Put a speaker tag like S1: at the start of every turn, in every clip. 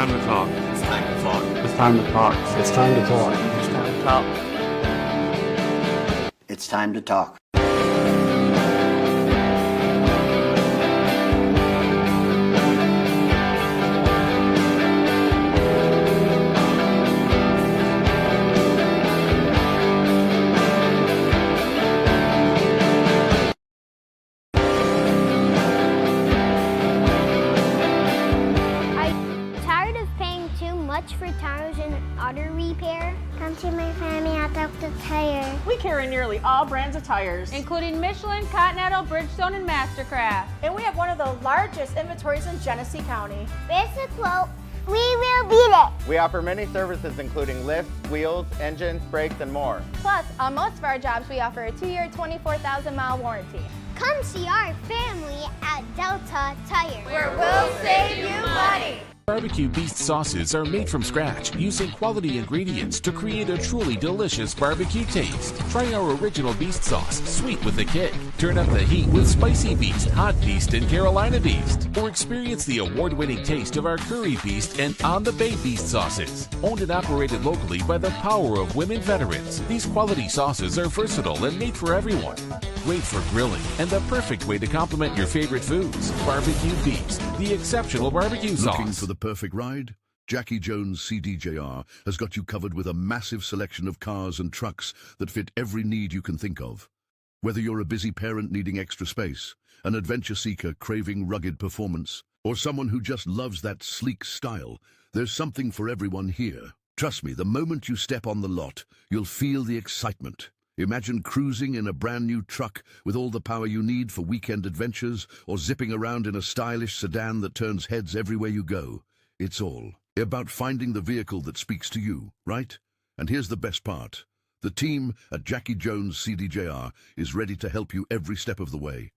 S1: time to talk.
S2: It's time to talk.
S3: It's time to talk.
S4: It's time to talk.
S2: It's time to talk.
S5: It's time to talk.
S6: For tires and auto repair. Come to my family at Dr. Tire.
S7: We carry nearly all brands of tires,
S8: including Michelin, Continental, Bridgestone, and Mastercraft.
S7: And we have one of the largest inventories in Genesee County.
S6: Raise the quote, we will beat it.
S9: We offer many services including lifts, wheels, engines, brakes, and more.
S8: Plus, on most of our jobs, we offer a 2-year, 24,000-mile warranty.
S6: Come see our family at Delta Tire,
S7: where we'll save you money.
S10: Barbecue Beast sauces are made from scratch using quality ingredients to create a truly delicious barbecue taste. Try our original Beast sauce, sweet with a kick. Turn up the heat with Spicy Beast, Hot Beast, and Carolina Beast. Or experience the award-winning taste of our Curry Beast and On the Bay Beast sauces. Owned and operated locally by the power of women veterans, these quality sauces are versatile and made for everyone. Great for grilling and the perfect way to complement your favorite foods. Barbecue Beast, the exceptional barbecue sauce.
S11: Looking for the perfect ride? Jackie Jones CDJR has got you covered with a massive selection of cars and trucks that fit every need you can think of. Whether you're a busy parent needing extra space, an adventure seeker craving rugged performance, or someone who just loves that sleek style, there's something for everyone here. Trust me, the moment you step on the lot, you'll feel the excitement. Imagine cruising in a brand new truck with all the power you need for weekend adventures, or zipping around in a stylish sedan that turns heads everywhere you go. It's all about finding the vehicle that speaks to you, right? And here's the best part. The team at Jackie Jones CDJR is ready to help you every step of the way.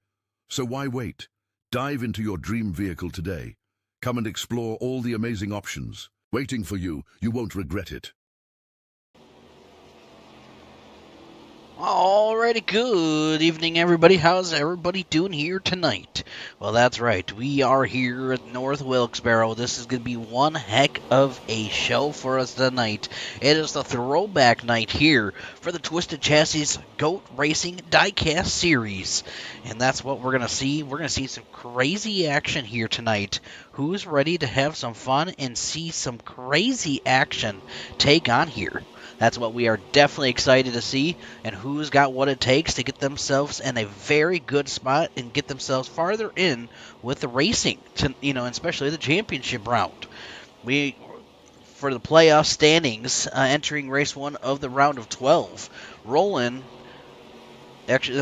S11: So why wait? Dive into your dream vehicle today. Come and explore all the amazing options. Waiting for you. You won't regret it.
S12: Alrighty, good evening everybody. How's everybody doing here tonight? Well, that's right. We are here at North Wilkesboro. This is going to be one heck of a show for us tonight. It is the throwback night here for the Twisted Chassis Goat Racing Diecast Series. And that's what we're going to see. We're going to see some crazy action here tonight. Who's ready to have some fun and see some crazy action take on here? That's what we are definitely excited to see, and who's got what it takes to get themselves in a very good spot and get themselves farther in with the racing, especially the championship round. For the playoff standings, entering race 1 of the round of 12,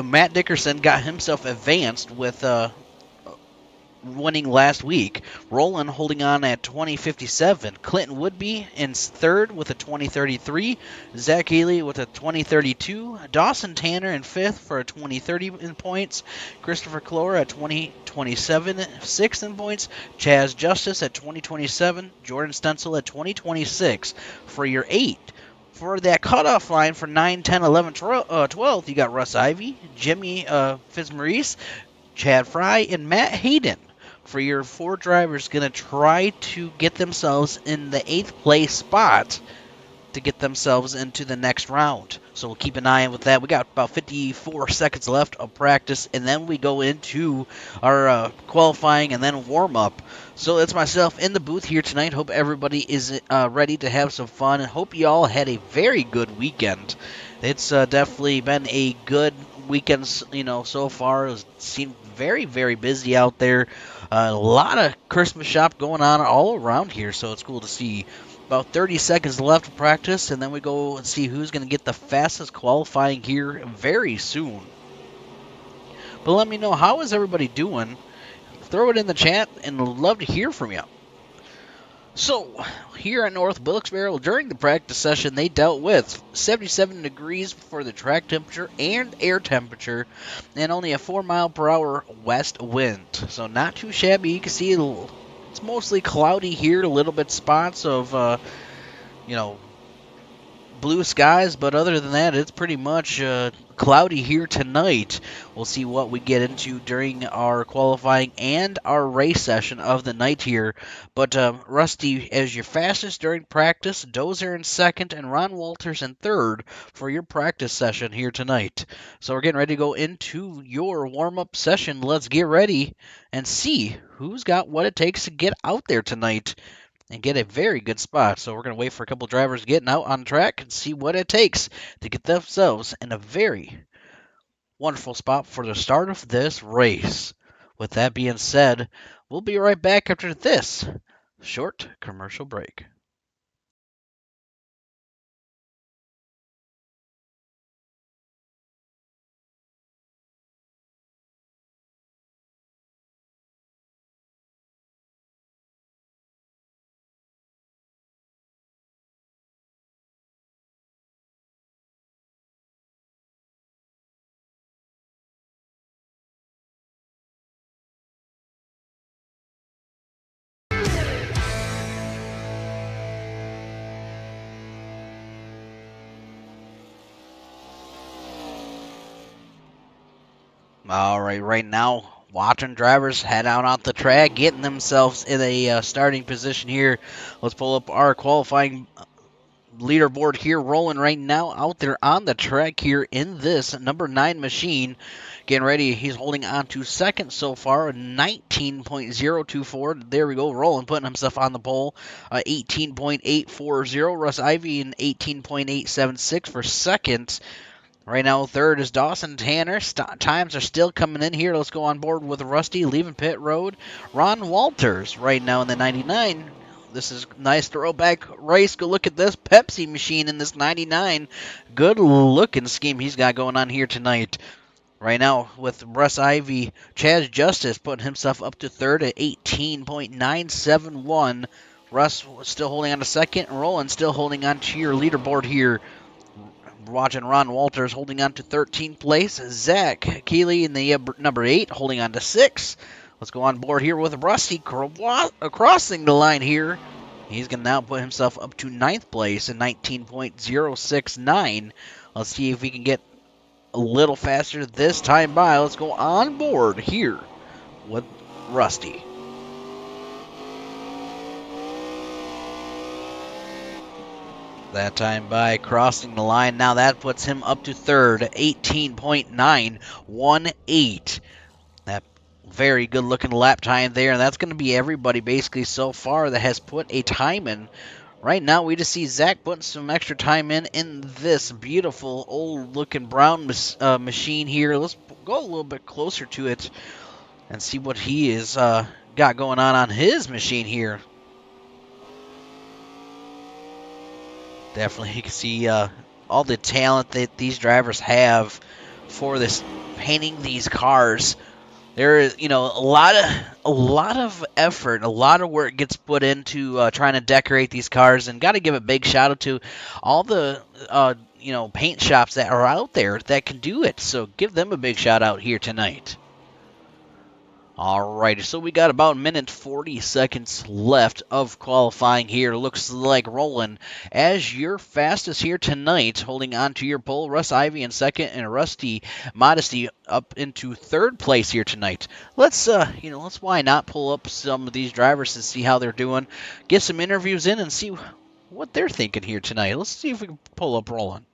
S12: Matt Dickerson got himself advanced with winning last week. Roland holding on at 2057. Clinton Woodby in third with a 2033. Zach Haley with a 2032. Dawson Tanner in fifth for a 2030 in points. Christopher Clora at 2027, sixth in points. Chaz Justice at 2027. Jordan Stencil at 2026 for your 8. For that cutoff line for 9, 10, 11, 12, you got Russ Ivy, Jimmy Fitzmaurice, Chad Fry, and Matt Hayden. For your 4 drivers going to try to get themselves in the 8th place spot to get themselves into the next round. So we'll keep an eye on with that. We got about 54 seconds left of practice, and then we go into our qualifying and then warm-up. So it's myself in the booth here tonight. Hope everybody is ready to have some fun, and hope you all had a very good weekend. It's definitely been a good weekend, so far. It seemed very, very busy out there. A lot of Christmas shop going on all around here, so it's cool to see. About 30 seconds left of practice, and then we go and see who's going to get the fastest qualifying here very soon. But let me know, how is everybody doing? Throw it in the chat, and I'd love to hear from you. So, here at North Wilkesboro, during the practice session, they dealt with 77 degrees for the track temperature and air temperature, and only a 4-mile-per-hour west wind. So, not too shabby. You can see it's mostly cloudy here, a little bit spots of, blue skies, but other than that, it's pretty much cloudy here tonight. We'll see what we get into during our qualifying and our race session of the night here. But Rusty, as your fastest during practice, Dozer in second, and Ron Walters in third for your practice session here tonight. So we're getting ready to go into your warm-up session. Let's get ready and see who's got what it takes to get out there tonight and get a very good spot. So we're going to wait for a couple drivers getting out on track and see what it takes to get themselves in a very wonderful spot for the start of this race. With that being said, we'll be right back after this short commercial break. All right now, watching drivers head out the track, getting themselves in a starting position here. Let's pull up our qualifying leaderboard here, rolling right now out there on the track here in this number 9 machine. Getting ready, he's holding on to second so far, 19.024. There we go, rolling, putting himself on the pole. 18.840. Russ Ivy in 18.876 for second. Right now, third is Dawson Tanner. Times are still coming in here. Let's go on board with Rusty, leaving pit road. Ron Walters right now in the 99. This is nice throwback race. Go look at this Pepsi machine in this 99. Good looking scheme he's got going on here tonight. Right now with Russ Ivy, Chaz Justice putting himself up to third at 18.971. Russ still holding on to second. Roland still holding on to your leaderboard here. Watching Ron Walters holding on to 13th place. Zach Keeley in the number 8 holding on to 6. Let's go on board here with Rusty crossing the line here. He's going to now put himself up to 9th place in 19.069. Let's see if we can get a little faster this time by. Let's go on board here with Rusty. That time by crossing the line. Now that puts him up to third, 18.918. That very good looking lap time there. And that's going to be everybody basically so far that has put a time in. Right now we just see Zach putting some extra time in this beautiful old looking brown machine here. Let's go a little bit closer to it and see what he is got going on his machine here. Definitely, you can see all the talent that these drivers have for this painting these cars. There is, a lot of effort, a lot of work gets put into trying to decorate these cars, and got to give a big shout out to all the paint shops that are out there that can do it. So give them a big shout out here tonight. Alrighty, so we got about a minute 40 seconds left of qualifying here. Looks like Roland as your fastest here tonight, holding on to your pole. Russ Ivy in second, and Rusty Modesty up into third place here tonight. Let's why not pull up some of these drivers and see how they're doing, get some interviews in, and see what they're thinking here tonight. Let's see if we can pull up Roland.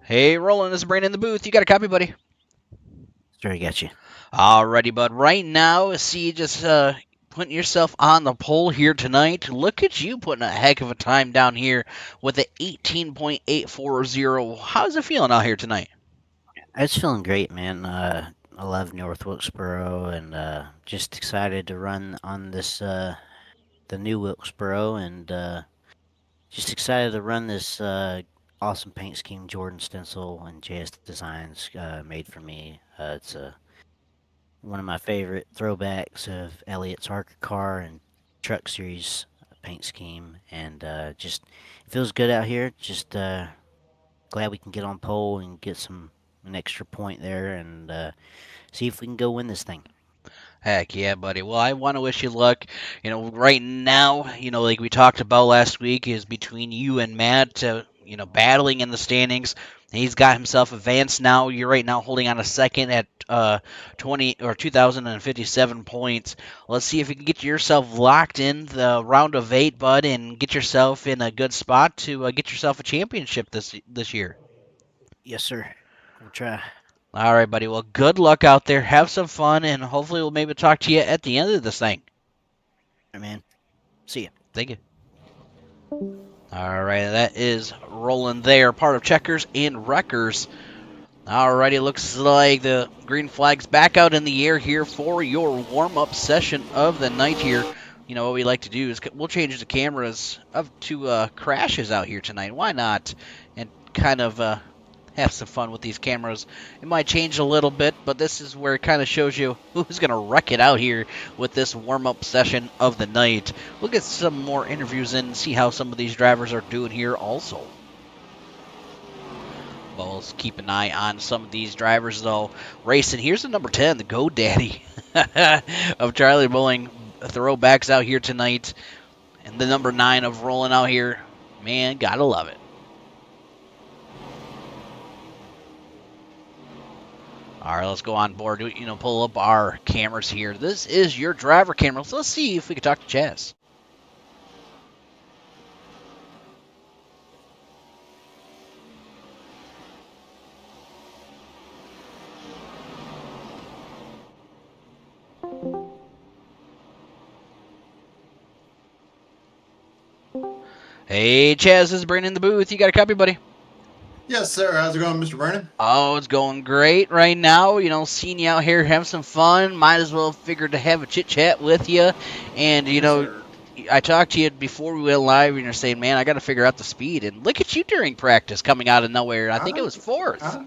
S12: Hey, Roland, this is Brandon in the booth. You got a copy, buddy?
S1: Sure, I got you.
S12: Alrighty, bud. Right now, see you just putting yourself on the pole here tonight. Look at you putting a heck of a time down here with an 18.840. How's it feeling out here tonight?
S1: It's feeling great, man. I love North Wilkesboro, and just excited to run on this the new Wilkesboro, and just excited to run this awesome paint scheme Jordan Stencil and JS Designs made for me. It's one of my favorite throwbacks of Elliot's ARCA car and truck series paint scheme, and just it feels good out here. Just glad we can get on pole and get some an extra point there and see if we can go win this thing.
S12: Heck yeah, buddy. Well, I want to wish you luck. Right now, like we talked about last week, is between you and Matt, battling in the standings. He's got himself advanced now. You're right now holding on a second at 2,057 points. Let's see if you can get yourself locked in the round of 8, bud, and get yourself in a good spot to get yourself a championship this year.
S1: Yes, sir. We'll try.
S12: All right, buddy. Well, good luck out there. Have some fun, and hopefully we'll maybe talk to you at the end of this thing.
S1: All right, man. See ya.
S12: Thank you. All right, that is rolling there, part of Checkers and Wreckers. All right, it looks like the green flag's back out in the air here for your warm-up session of the night here. What we like to do is we'll change the cameras up to crashes out here tonight. Why not? And kind of have some fun with these cameras. It might change a little bit, but this is where it kind of shows you who's going to wreck it out here with this warm-up session of the night. We'll get some more interviews in and see how some of these drivers are doing here also. Well, let's keep an eye on some of these drivers, though. Racing, here's the number 10, the GoDaddy of Charlie Bowling. Throwbacks out here tonight. And the number 9 of rolling out here. Man, gotta love it. All right, let's go on board. Pull up our cameras here. This is your driver camera. So let's see if we can talk to Chaz. Hey, Chaz, this is Brandon in the booth. You got a copy, buddy?
S3: Yes, sir. How's it going, Mr. Vernon?
S12: Oh, it's going great right now. Seeing you out here having some fun. Might as well figure to have a chit-chat with you. And,
S3: Yes,
S12: I talked to you before we went live, and you're saying, man, I got to figure out the speed. And look at you during practice coming out of nowhere. I think it was 4th.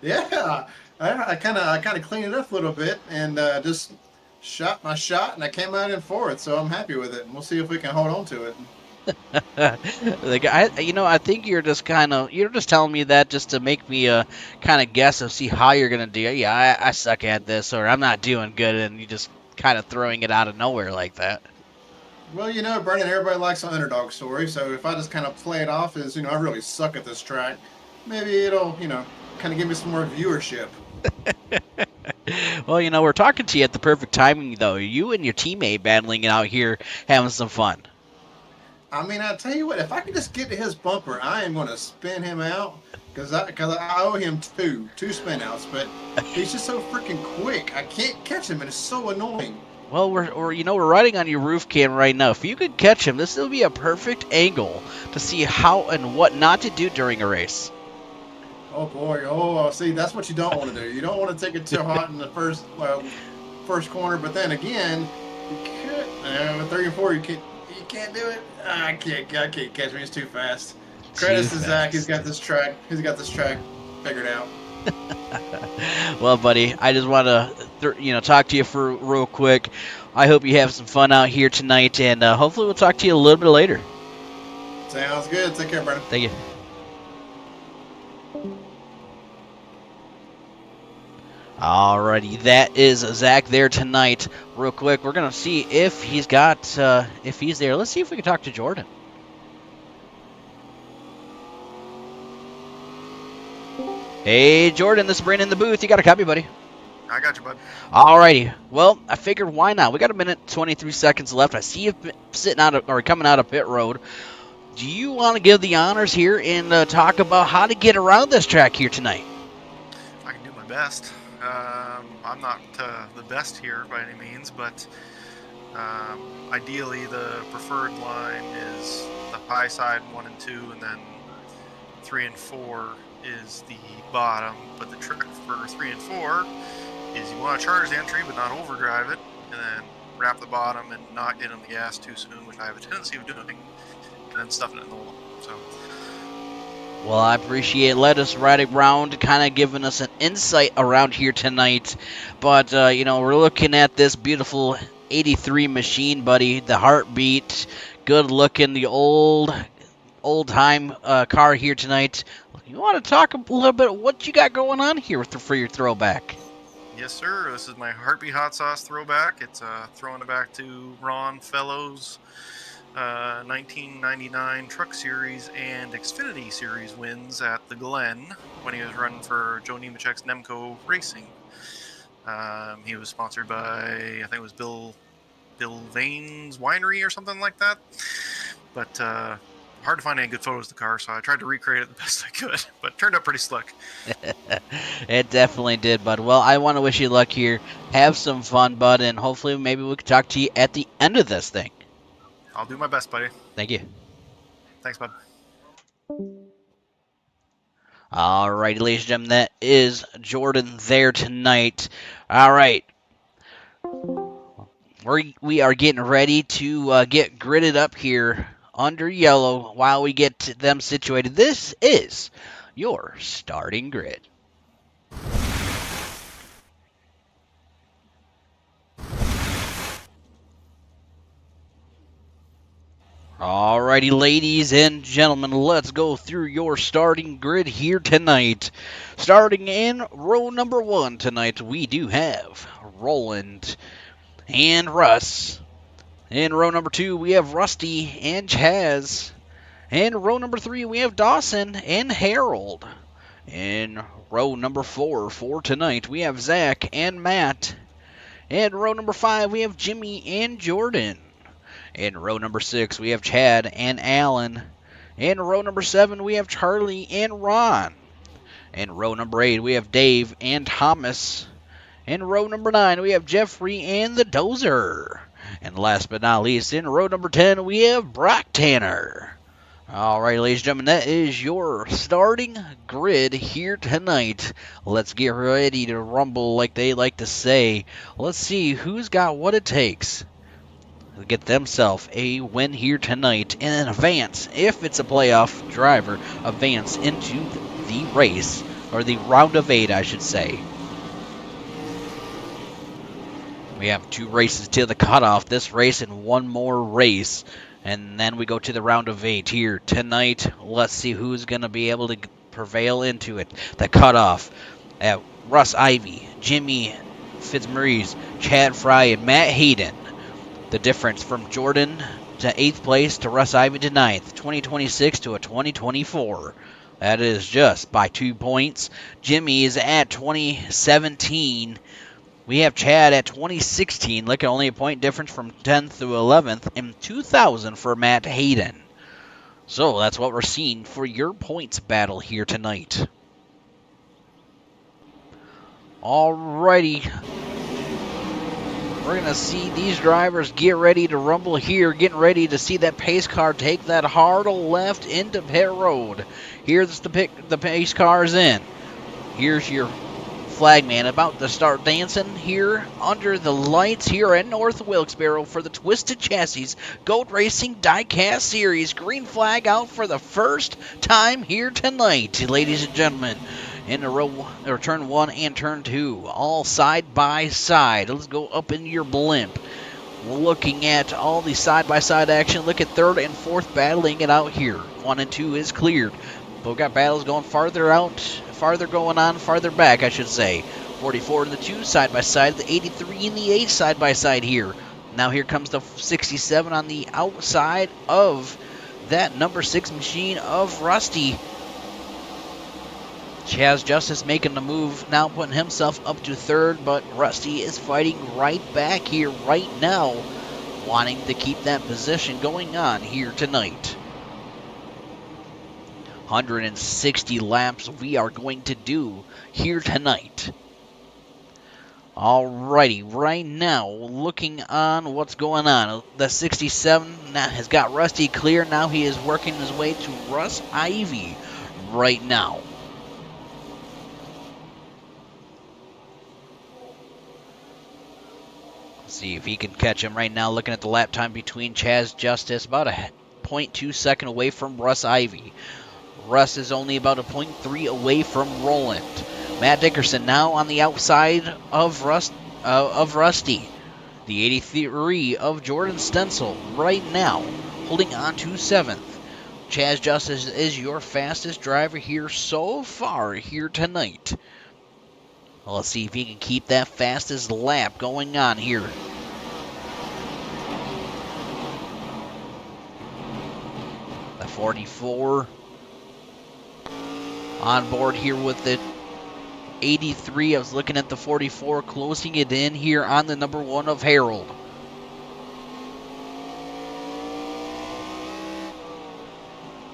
S3: Yeah. I kind of cleaned it up a little bit and just shot my shot, and I came out in 4th, so I'm happy with it. And we'll see if we can hold on to it.
S12: I think you're just telling me that just to make me kind of guess and see how you're gonna do. Yeah, I suck at this, or I'm not doing good, and you just kind of throwing it out of nowhere like that.
S3: Well, Vernon, everybody likes an underdog story, so if I just kind of play it off as, I really suck at this track, maybe it'll, kind of give me some more viewership.
S12: Well, we're talking to you at the perfect timing, though. You and your teammate battling it out here, having some fun.
S3: I mean, I tell you what, if I can just get to his bumper, I am going to spin him out because I owe him two spin outs, but he's just so freaking quick. I can't catch him, and it's so annoying.
S12: Well, we're riding on your roof cam right now. If you could catch him, this will be a perfect angle to see how and what not to do during a race.
S3: Oh boy! Oh, see, that's what you don't want to do. You don't want to take it too hot in the first corner, but then again, you could. With 3 and 4, you can't do it. I can't catch me. It's too fast. Credits to Zach. He's got this track figured out.
S12: Well, buddy, I just want to talk to you for real quick. I hope you have some fun out here tonight, and hopefully we'll talk to you a little bit later.
S3: Sounds good. Take care, brother.
S12: Thank you. Alrighty, that is Zach there tonight. Real quick, we're gonna see if he's there. Let's see if we can talk to Jordan. Hey, Jordan, this is Brandon in the booth. You got a copy, buddy?
S4: I got you, bud.
S12: Alrighty. Well, I figured why not? We got a minute 23 seconds left. I see you coming out of pit road. Do you want to give the honors here and talk about how to get around this track here tonight?
S4: I can do my best. I'm not the best here by any means, but ideally the preferred line is the high side 1 and 2, and then 3 and 4 is the bottom. But the trick for 3 and 4 is you want to charge the entry but not overdrive it, and then wrap the bottom and not get on the gas too soon, which I have a tendency of doing, and then stuffing it in the wall. So.
S12: Well, I appreciate Let us ride around, kind of giving us an insight around here tonight. But, we're looking at this beautiful 83 machine, buddy. The heartbeat, good looking, the old old-time car here tonight. You want to talk a little bit what you got going on here for your throwback?
S4: Yes, sir. This is my Heartbeat Hot Sauce throwback. It's throwing it back to Ron Fellows' 1999 Truck Series and Xfinity Series wins at the Glen when he was running for Joe Nemechek's Nemco Racing. He was sponsored by, I think it was Bill Vane's Winery or something like that. But hard to find any good photos of the car, so I tried to recreate it the best I could, but it turned out pretty slick.
S12: It definitely did, bud. Well, I want to wish you luck here. Have some fun, bud, and hopefully maybe we can talk to you at the end of this thing.
S4: I'll do my best, buddy.
S12: Thank you.
S4: Thanks, bud.
S12: All right, ladies and gentlemen, that is Jordan there tonight. All right. We are getting ready to get gridded up here under yellow while we get them situated. This is your starting grid. Alrighty, ladies and gentlemen, let's go through your starting grid here tonight. Starting in row number 1 tonight, we do have Roland and Russ. In row number 2, we have Rusty and Chaz. In row number 3, we have Dawson and Harold. In row number 4 for tonight, we have Zach and Matt. In row number 5, we have Jimmy and Jordan. In row number 6, we have Chad and Alan. In row number 7, we have Charlie and Ron. In row number 8, we have Dave and Thomas. In row number 9, we have Jeffrey and the Dozer. And last but not least, in row number 10, we have Brock Tanner. Alright, ladies and gentlemen, that is your starting grid here tonight. Let's get ready to rumble, like they like to say. Let's see who's got what it takes to get themselves a win here tonight and advance, if it's a playoff driver, advance into the race, or the round of 8, I should say. We have 2 races to the cutoff, this race and 1 more race, and then we go to the round of 8 here tonight. Let's see who's going to be able to prevail into it. The cutoff at Russ Ivy, Jimmy Fitzmaurice, Chad Fry, and Matt Hayden. The difference from Jordan to 8th place to Russ Ivy to 9th, 2026 to a 2024. That is just by 2 points. Jimmy is at 2017. We have Chad at 2016. Look at only a point difference from 10th through 11th, and 2,000 for Matt Hayden. So that's what we're seeing for your points battle here tonight. Alrighty. We're going to see these drivers get ready to rumble here, getting ready to see that pace car take that hard left into pit road. Here's the pace cars in. Here's your flagman about to start dancing here under the lights here at North Wilkesboro for the Twisted Chassis Goat Racing Diecast Series. Green flag out for the first time here tonight, ladies and gentlemen. In the turn 1 and turn 2, all side by side. Let's go up in your blimp. Looking at all the side-by-side action. Look at 3rd and 4th battling it out here. 1 and 2 is cleared. But we've got battles going farther out, farther going on, farther back, I should say. 44 in the 2 side-by-side, the 83 in the 8 side-by-side here. Now here comes the 67 on the outside of that number 6 machine of Rusty. Chaz Justice making the move, now putting himself up to 3rd, but Rusty is fighting right back here right now, wanting to keep that position going on here tonight. 160 laps we are going to do here tonight. Alrighty, right now, looking on what's going on. The 67 now has got Rusty clear. Now he is working his way to Russ Ivy right now. See if he can catch him right now. Looking at the lap time between Chaz Justice, about a 0.2 second away from Russ Ivy. Russ is only about a 0.3 away from Roland. Matt Dickerson now on the outside of Rusty. The 83 of Jordan Stencil right now holding on to 7th. Chaz Justice is your fastest driver here so far here tonight. Well, let's see if he can keep that fastest lap going on here. The 44 on board here with the 83. I was looking at the 44, closing it in here on the number 1 of Harold.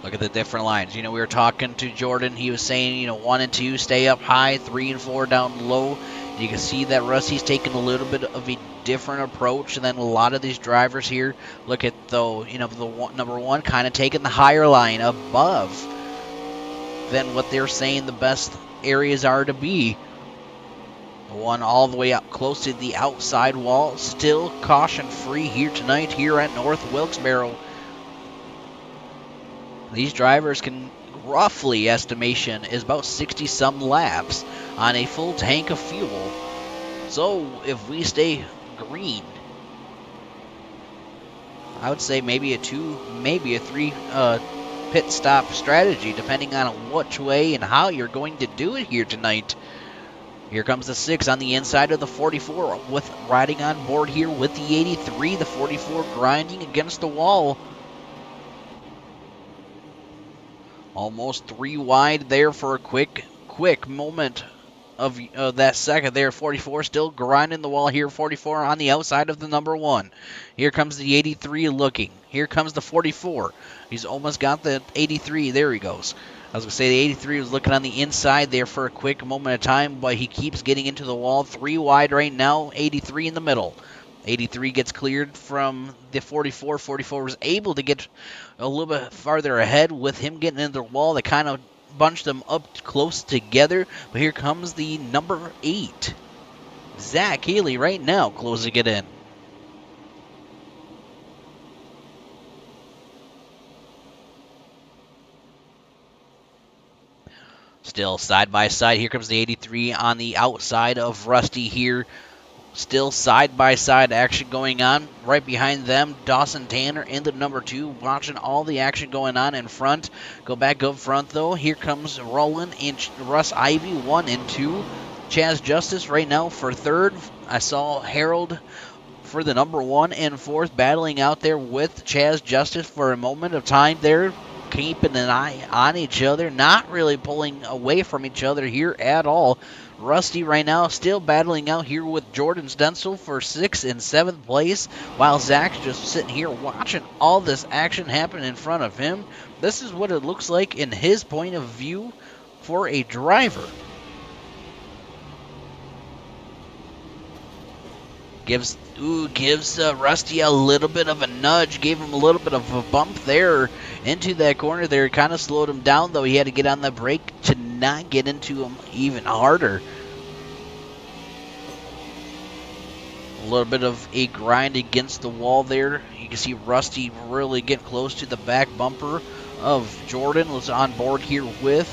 S12: Look at the different lines. You know, we were talking to Jordan. He was saying, you know, 1 and 2 stay up high, 3 and 4 down low. You can see that Rusty's taking a little bit of a different approach than a lot of these drivers here. Look at, though, you know, the number 1 kind of taking the higher line above than what they're saying the best areas are to be. The 1 all the way up close to the outside wall. Still caution free here tonight here at North Wilkesboro. These drivers can, roughly estimation, is about 60-some laps on a full tank of fuel. So if we stay green, I would say maybe a 2, maybe a 3 pit stop strategy, depending on which way and how you're going to do it here tonight. Here comes the 6 on the inside of the 44, with riding on board here with the 83, the 44 grinding against the wall. Almost 3 wide there for a quick moment of that second there. 44 still grinding the wall here. 44 on the outside of the number 1. Here comes the 83 looking. Here comes the 44. He's almost got the 83. There he goes. I was going to say the 83 was looking on the inside there for a quick moment of time, but he keeps getting into the wall. 3 wide right now. 83 in the middle. 83 gets cleared from the 44. 44 was able to get a little bit farther ahead with him getting into the wall. They kind of bunched them up close together. But here comes the number 8. Zach Healy right now closing it in. Still side by side. Here comes the 83 on the outside of Rusty here. Still side-by-side action going on. Right behind them, Dawson Tanner in the number 2, watching all the action going on in front. Go back up front, though. Here comes Roland and Russ Ivy, 1 and 2. Chaz Justice right now for 3rd. I saw Harold for the number 1 and 4th, battling out there with Chaz Justice for a moment of time there, keeping an eye on each other, not really pulling away from each other here at all. Rusty right now still battling out here with Jordan Stencil for 6th and 7th place, while Zach's just sitting here watching all this action happen in front of him. This is what it looks like in his point of view for a driver. Gives Rusty a little bit of a nudge, gave him a little bit of a bump there into that corner there. Kind of slowed him down, though. He had to get on the brake to not get into him even harder. A little bit of a grind against the wall there. You can see Rusty really getting close to the back bumper of Jordan. Was on board here with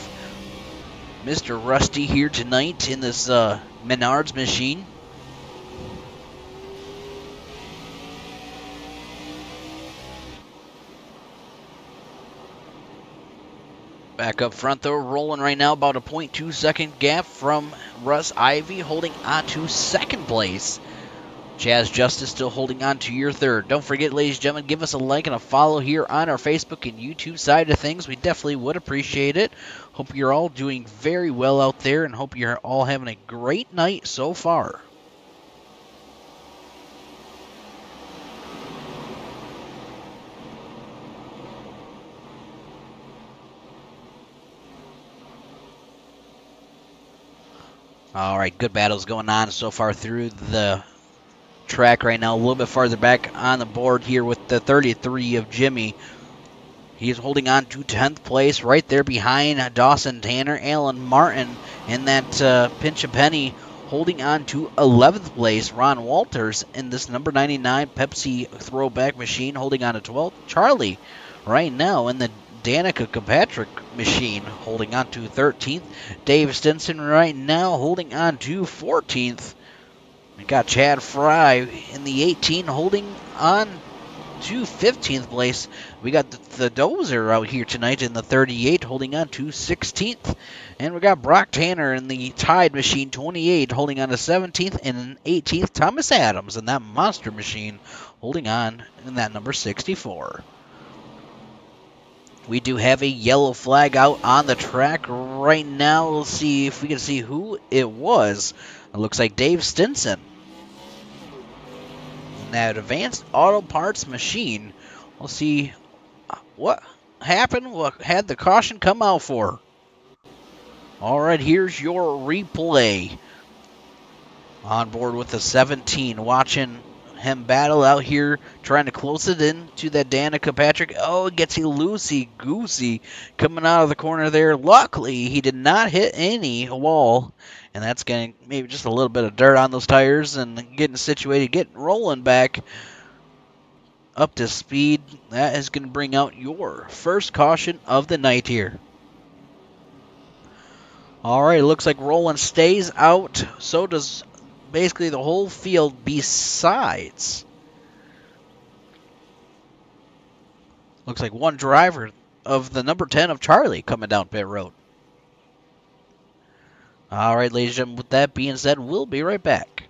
S12: Mr. Rusty here tonight in this Menards machine. Back up front, though, rolling right now, about a 0.2 second gap from Russ Ivy, holding on to 2nd place. Chaz Justice still holding on to your 3rd. Don't forget, ladies and gentlemen, give us a like and a follow here on our Facebook and YouTube side of things. We definitely would appreciate it. Hope you're all doing very well out there, and hope you're all having a great night so far. All right, good battles going on so far through the track right now. A little bit farther back on the board here with the 33 of Jimmy. He's holding on to 10th place right there behind Dawson Tanner. Alan Martin in that pinch a penny holding on to 11th place. Ron Walters in this number 99 Pepsi Throwback machine holding on to 12th. Charlie right now in the Danica Kilpatrick machine holding on to 13th. Dave Stinson right now holding on to 14th. We got Chad Fry in the 18 holding on to 15th place. We got the Dozer out here tonight in the 38, holding on to 16th. And we got Brock Tanner in the Tide Machine 28, holding on to 17th. And in 18th, Thomas Adams in that Monster Machine, holding on in that number 64. We do have a yellow flag out on the track right now. We'll see if we can see who it was. It looks like Dave Stinson. In that Advanced Auto Parts Machine. We'll see what happened, what had the caution come out for. All right, here's your replay. On board with the 17, watching him battle out here, trying to close it in to that Danica Patrick. Oh, gets a loosey-goosey coming out of the corner there. Luckily, he did not hit any wall, and that's getting maybe just a little bit of dirt on those tires and getting situated, getting rolling back up to speed. That is going to bring out your first caution of the night here. All right, it looks like Roland stays out. So does basically the whole field besides. Looks like one driver of the number 10 of Charlie coming down pit road. All right, ladies and gentlemen, with that being said, we'll be right back.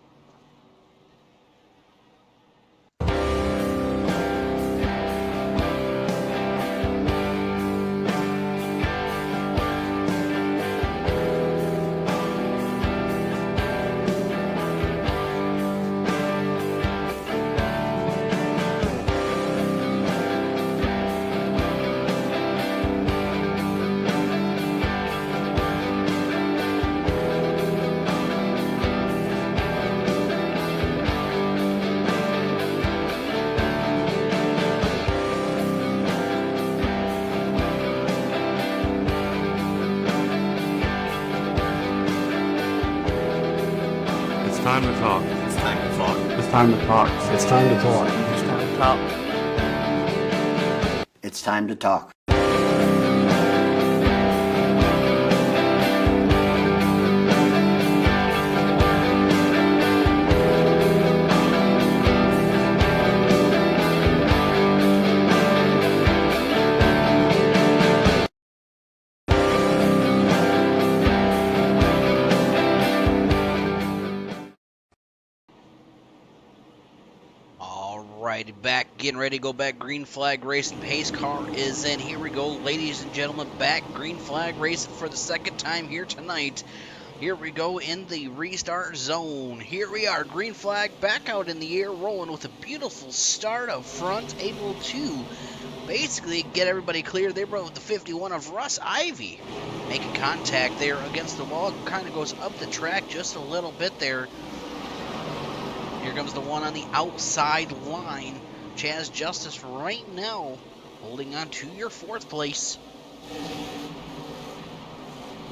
S2: It's time to talk.
S3: It's time to talk.
S2: It's time to talk.
S5: It's time to talk.
S2: It's time to talk.
S5: It's time to talk.
S12: Back, getting ready to go back. Green flag racing. Pace car is in. Here we go, ladies and gentlemen. Back green flag racing for the second time here tonight. Here we go in the restart zone. Here we are, green flag back out in the air, rolling with a beautiful start up front, able to basically get everybody clear. They rode with the 51 of Russ Ivy, making contact there against the wall. Kind of goes up the track just a little bit there. Here comes the one on the outside line. Chaz Justice right now holding on to your fourth place.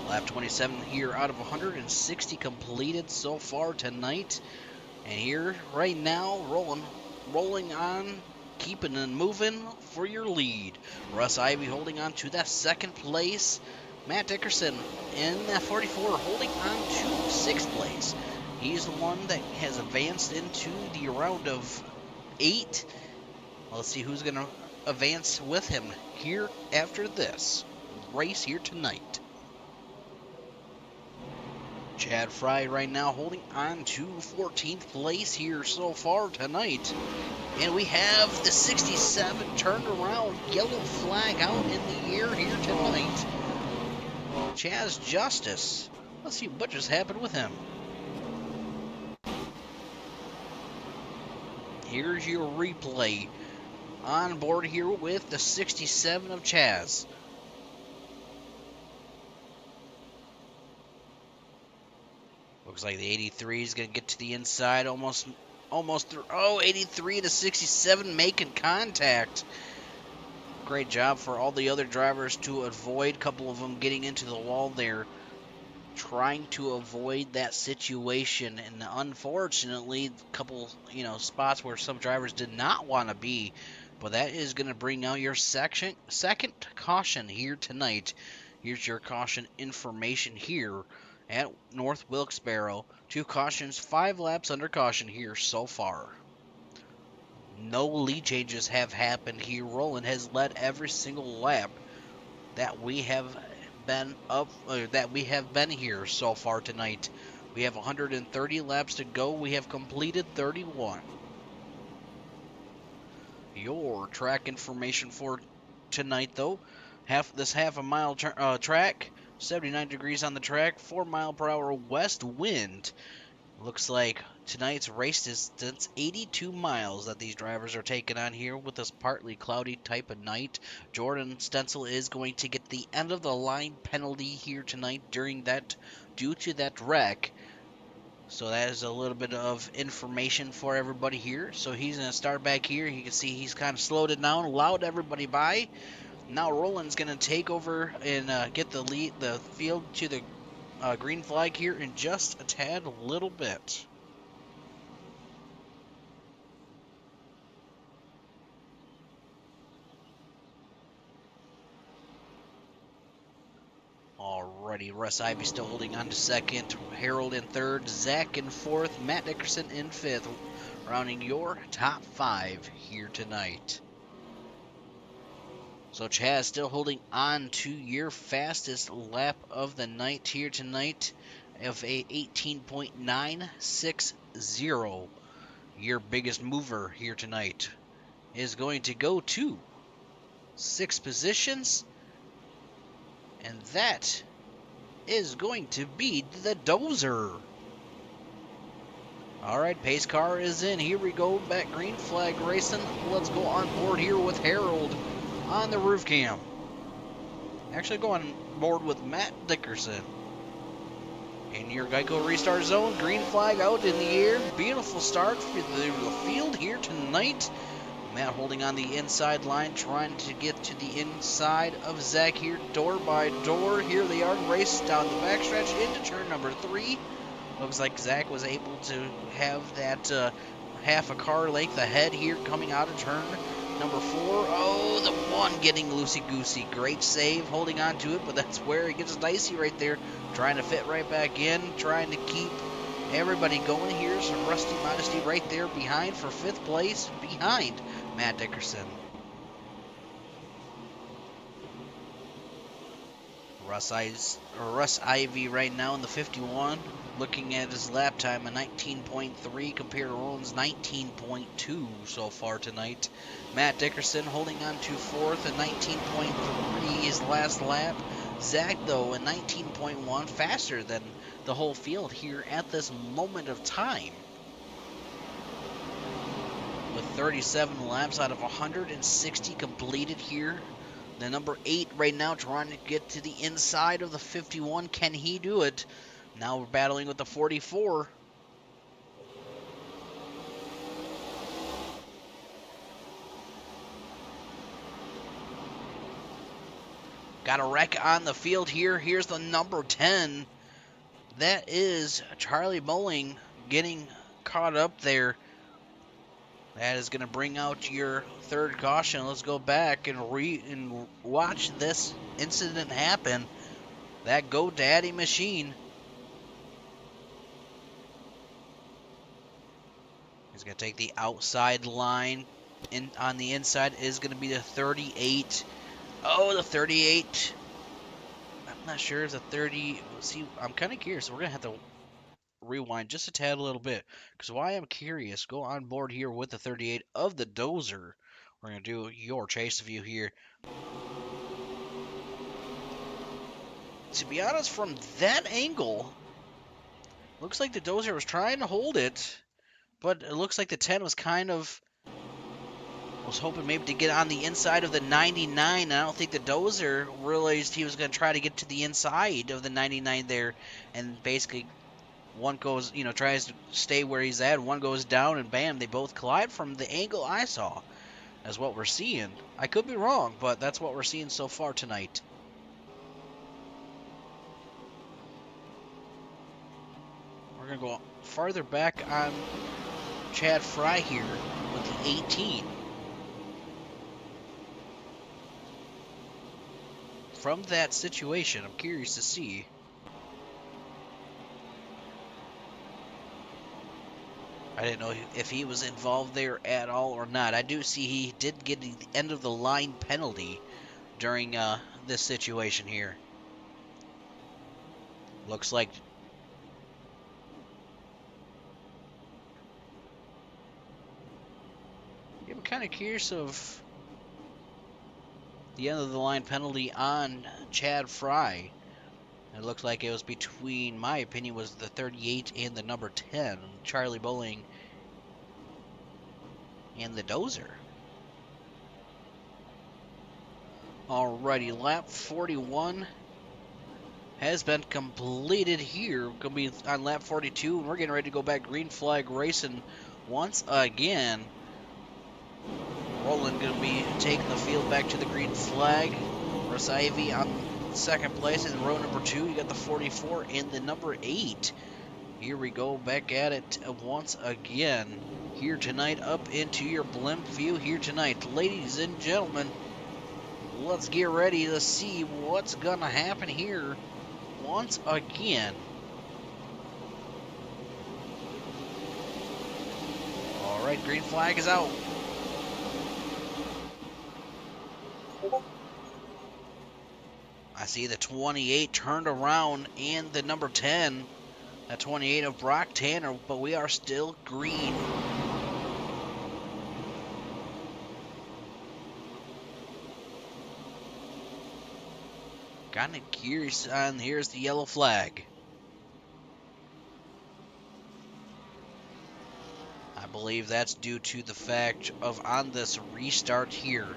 S12: Lap 27 here out of 160 completed so far tonight. And here right now rolling on, keeping and moving for your lead. Russ Ivy holding on to that second place. Matt Dickerson in that 44 holding on to sixth place. He's the one that has advanced into the round of 8. Let's see who's going to advance with him here after this race here tonight. Chad Fry right now holding on to 14th place here so far tonight. And we have the 67 turned around, yellow flag out in the air here tonight. Chaz Justice. Let's see what just happened with him. Here's your replay. On board here with the 67 of Chaz. Looks like the 83 is going to get to the inside almost through. Oh, 83 to 67 making contact. Great job for all the other drivers to avoid. A couple of them getting into the wall there, trying to avoid that situation. And unfortunately, a couple, spots where some drivers did not want to be. But that is going to bring out your second caution here tonight. Here's your caution information here at North Wilkesboro. 2 cautions, 5 laps under caution here so far. No lead changes have happened here. Roland has led every single lap that we have been here so far tonight. We have 130 laps to go. We have completed 31. Your track information for tonight, though, half a mile track, 79 degrees on the track, 4-mile-per-hour west wind. Looks like tonight's race distance 82 miles that these drivers are taking on here with this partly cloudy type of night. Jordan Stencil is going to get the end of the line penalty here tonight due to that wreck. So that is a little bit of information for everybody here. So he's going to start back here. You can see he's kind of slowed it down, allowed everybody by. Now Roland's going to take over and get the field to the green flag here in just a little bit. Alrighty, Russ Ivy still holding on to second, Harold in third, Zach in fourth, Matt Dickerson in fifth, rounding your top 5 here tonight. So Chaz still holding on to your fastest lap of the night here tonight of a 18.960. Your biggest mover here tonight is going to go to 6 positions, and that is going to be the Dozer. Alright, pace car is in. Here we go, back green flag racing. Let's go on board here with Harold on the roof cam. Actually go on board with Matt Dickerson. In your Geico restart zone, green flag out in the air. Beautiful start for the field here tonight. Matt holding on the inside line, trying to get to the inside of Zach here, door by door. Here they are, race down the backstretch into turn number 3. Looks like Zach was able to have that half a car length ahead here coming out of turn number 4. Oh, the one getting loosey-goosey. Great save, holding on to it, but that's where it gets dicey right there. Trying to fit right back in, trying to keep everybody going here. Some Rusty Modesty right there behind for 5th place, behind Matt Dickerson. Russ Ivy right now in the 51, looking at his lap time, a 19.3 compared to Roland's 19.2 so far tonight. Matt Dickerson holding on to 4th, a 19.3 his last lap. Zach, though, a 19.1, faster than the whole field here at this moment of time. With 37 laps out of 160 completed here. The number 8 right now trying to get to the inside of the 51. Can he do it? Now we're battling with the 44. Got a wreck on the field here. Here's the number 10. That is Charlie Bowling getting caught up there. That is going to bring out your 3rd caution. Let's go back and watch this incident happen. That GoDaddy machine. He's going to take the outside line. On the inside is going to be the 38. Oh, the 38. I'm not sure if the 30. See, I'm kind of curious. We're going to have to rewind just a tad a little bit, because why I'm curious, go on board here with the 38 of the Dozer. We're going to do your chase view here. To be honest, from that angle, looks like the Dozer was trying to hold it, but it looks like the 10 was was hoping maybe to get on the inside of the 99, and I don't think the Dozer realized he was going to try to get to the inside of the 99 there, and basically one goes, tries to stay where he's at, one goes down, and bam, they both collide from the angle I saw. That's what we're seeing. I could be wrong, but that's what we're seeing so far tonight. We're going to go farther back on Chad Fry here with the 18. From that situation, I'm curious to see. I didn't know if he was involved there at all or not. I do see he did get the end of the line penalty during this situation here. Looks like I'm kind of curious of the end of the line penalty on Chad Fry. It looks like it was between, my opinion, was the 38 and the number 10, Charlie Bowling and the Dozer. Alrighty, lap 41 has been completed here. Going to be on lap 42, and we're getting ready to go back green flag racing once again. Roland going to be taking the field back to the green flag. Russ Ivy on second place in row number 2. You got the 44 and the number 8. Here we go, back at it once again. Here tonight, up into your blimp view here tonight. Ladies and gentlemen, let's get ready to see what's going to happen here once again. All right, green flag is out. I see the 28 turned around and the number 10. That 28 of Brock Tanner, but we are still green. Kind of curious on here's the yellow flag. I believe that's due to the fact of on this restart here.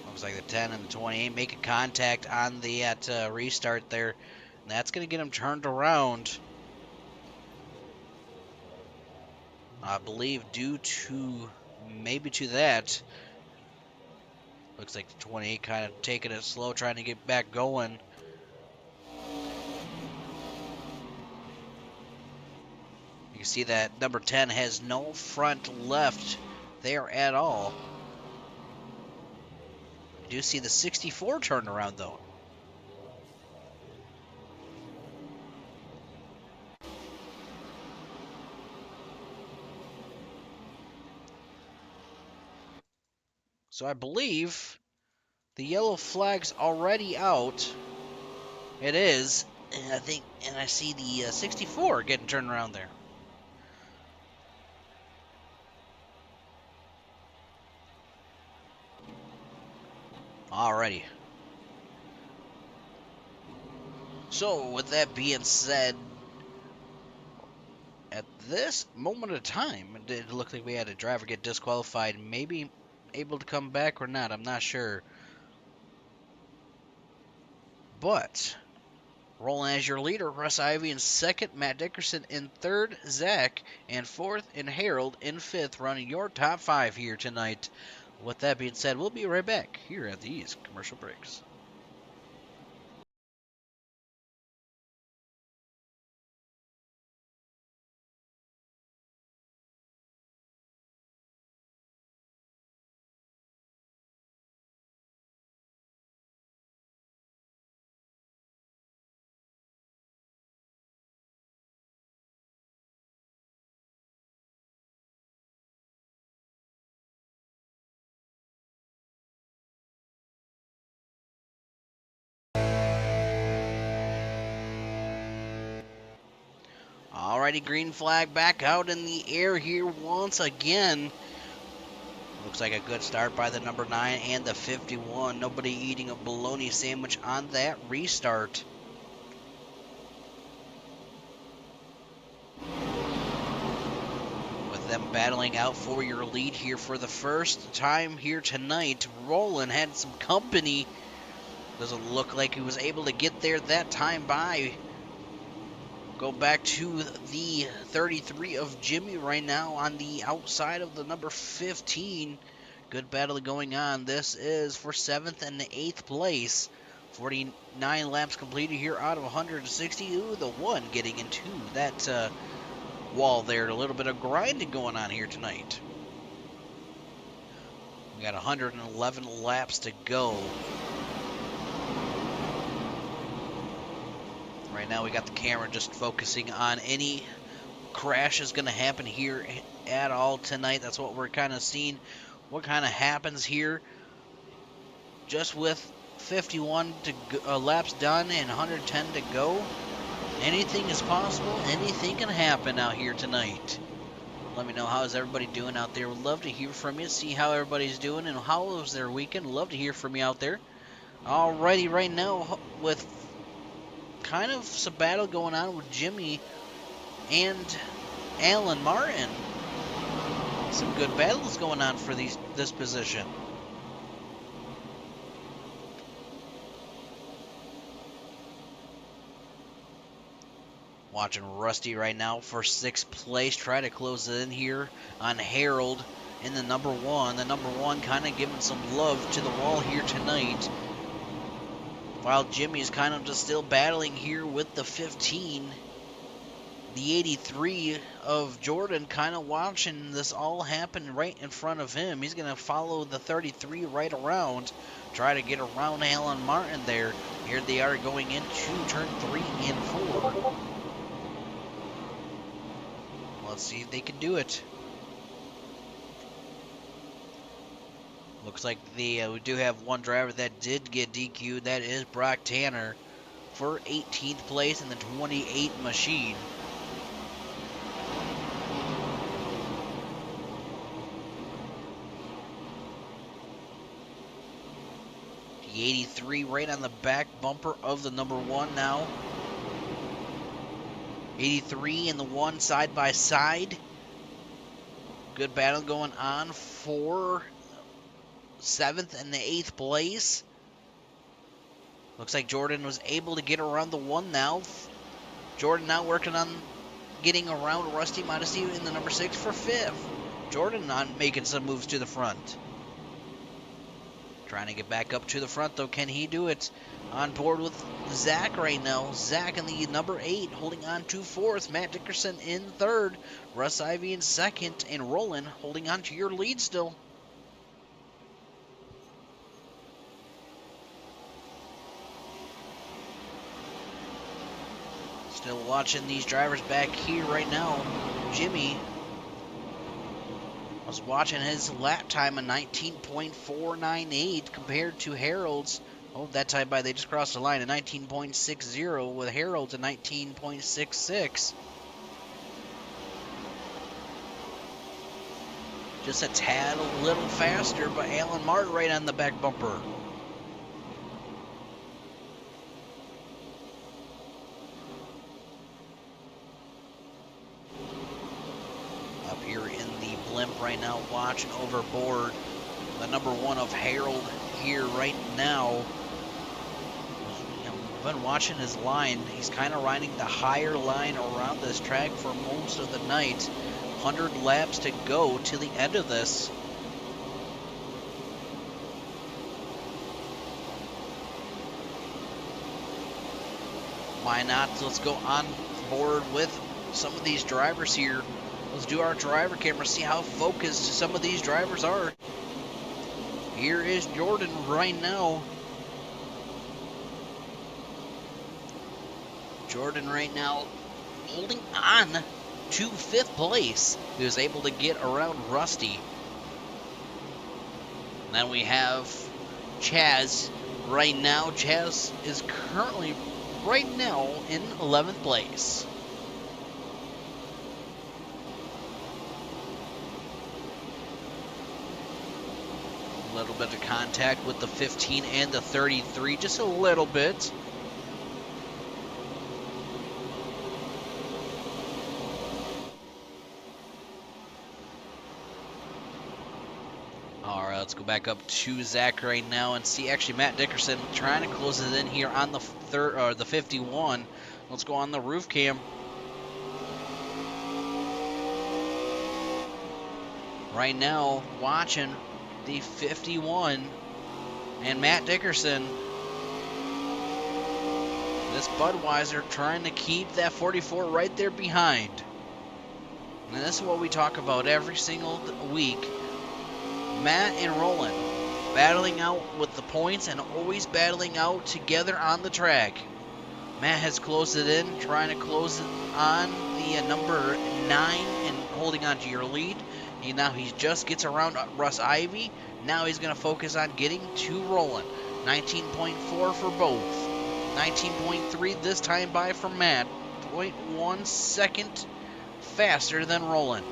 S12: Looks like the 10 and the 28 making contact on the restart there. And that's going to get them turned around. I believe due to, maybe to that. Looks like the 28 kind of taking it slow, trying to get back going. You can see that number 10 has no front left there at all. I do see the 64 turned around though. So I believe the yellow flag's already out. It is, and I see the 64 getting turned around there. Alrighty. So with that being said, at this moment of time, it did look like we had a driver get disqualified, maybe able to come back or not, I'm not sure. But rolling as your leader, Russ Ivy in second, Matt Dickerson in third, Zach in fourth, and Harold in fifth, running your top 5 here tonight. With that being said, we'll be right back here at these commercial breaks. Alrighty, green flag back out in the air here once again. Looks like a good start by the number 9 and the 51. Nobody eating a bologna sandwich on that restart. With them battling out for your lead here for the first time here tonight, Roland had some company. Doesn't look like he was able to get there that time by. Go back to the 33 of Jimmy right now on the outside of the number 15. Good battle going on. This is for 7th and 8th place. 49 laps completed here out of 160. Ooh, the one getting into that wall there. A little bit of grinding going on here tonight. We got 111 laps to go. Right now we got the camera just focusing on any crash is going to happen here at all tonight. That's what we're kind of seeing. What kind of happens here. Just with 51 laps done and 110 to go. Anything is possible. Anything can happen out here tonight. Let me know how is everybody doing out there. Would love to hear from you. See how everybody's doing and how was their weekend. Love to hear from you out there. Alrighty, right now with kind of some battle going on with Jimmy and Alan Martin. Some good battles going on for this position. Watching Rusty right now for 6th place. Try to close it in here on Harold in the number 1. The number 1 kind of giving some love to the wall here tonight. While Jimmy's kind of just still battling here with the 15. The 83 of Jordan kind of watching this all happen right in front of him. He's going to follow the 33 right around. Try to get around Alan Martin there. Here they are going into turn 3 and 4. Let's see if they can do it. Looks like we do have one driver that did get DQ'd. That is Brock Tanner for 18th place in the 28 machine. The 83 right on the back bumper of the number 1 now. 83 and the 1 side by side. Good battle going on for 7th and the 8th place. Looks like Jordan was able to get around the 1 now. Jordan now working on getting around Rusty Modesty in the number 6 for 5th. Jordan not making some moves to the front. Trying to get back up to the front though. Can he do it? On board with Zach right now. Zach in the number 8 holding on to 4th. Matt Dickerson in 3rd. Russ Ivy in 2nd. And Roland holding on to your lead still. Still watching these drivers back here right now. Jimmy was watching his lap time of 19.498 compared to Harold's. Oh, that time by they just crossed the line at 19.60 with Harold's at 19.66. Just a tad a little faster, but Alan Martin right on the back bumper. Up here in the blimp right now, watching overboard the number 1 of Harold here right now. I've been watching his line. He's kind of riding the higher line around this track for most of the night. 100 laps to go to the end of this. Why not? Let's go on board with some of these drivers here. Let's do our driver camera, see how focused some of these drivers are. Here is Jordan right now. Jordan right now holding on to 5th place. He was able to get around Rusty. And then we have Chaz right now. Chaz is currently right now in 11th place. A little bit of contact with the 15 and the 33, just a little bit. All right, let's go back up to Zach right now and see. Actually, Matt Dickerson trying to close it in here on the the 51. Let's go on the roof cam. Right now, watching the 51 and Matt Dickerson. This Budweiser trying to keep that 44 right there behind. And this is what we talk about every single week. Matt and Roland battling out with the points and always battling out together on the track. Matt has closed it in, trying to close it on the number 9 and holding on to your lead. And now he just gets around Russ Ivy. Now he's going to focus on getting to Roland. 19.4 for both. 19.3 this time by for Matt. 0.1 second faster than Roland.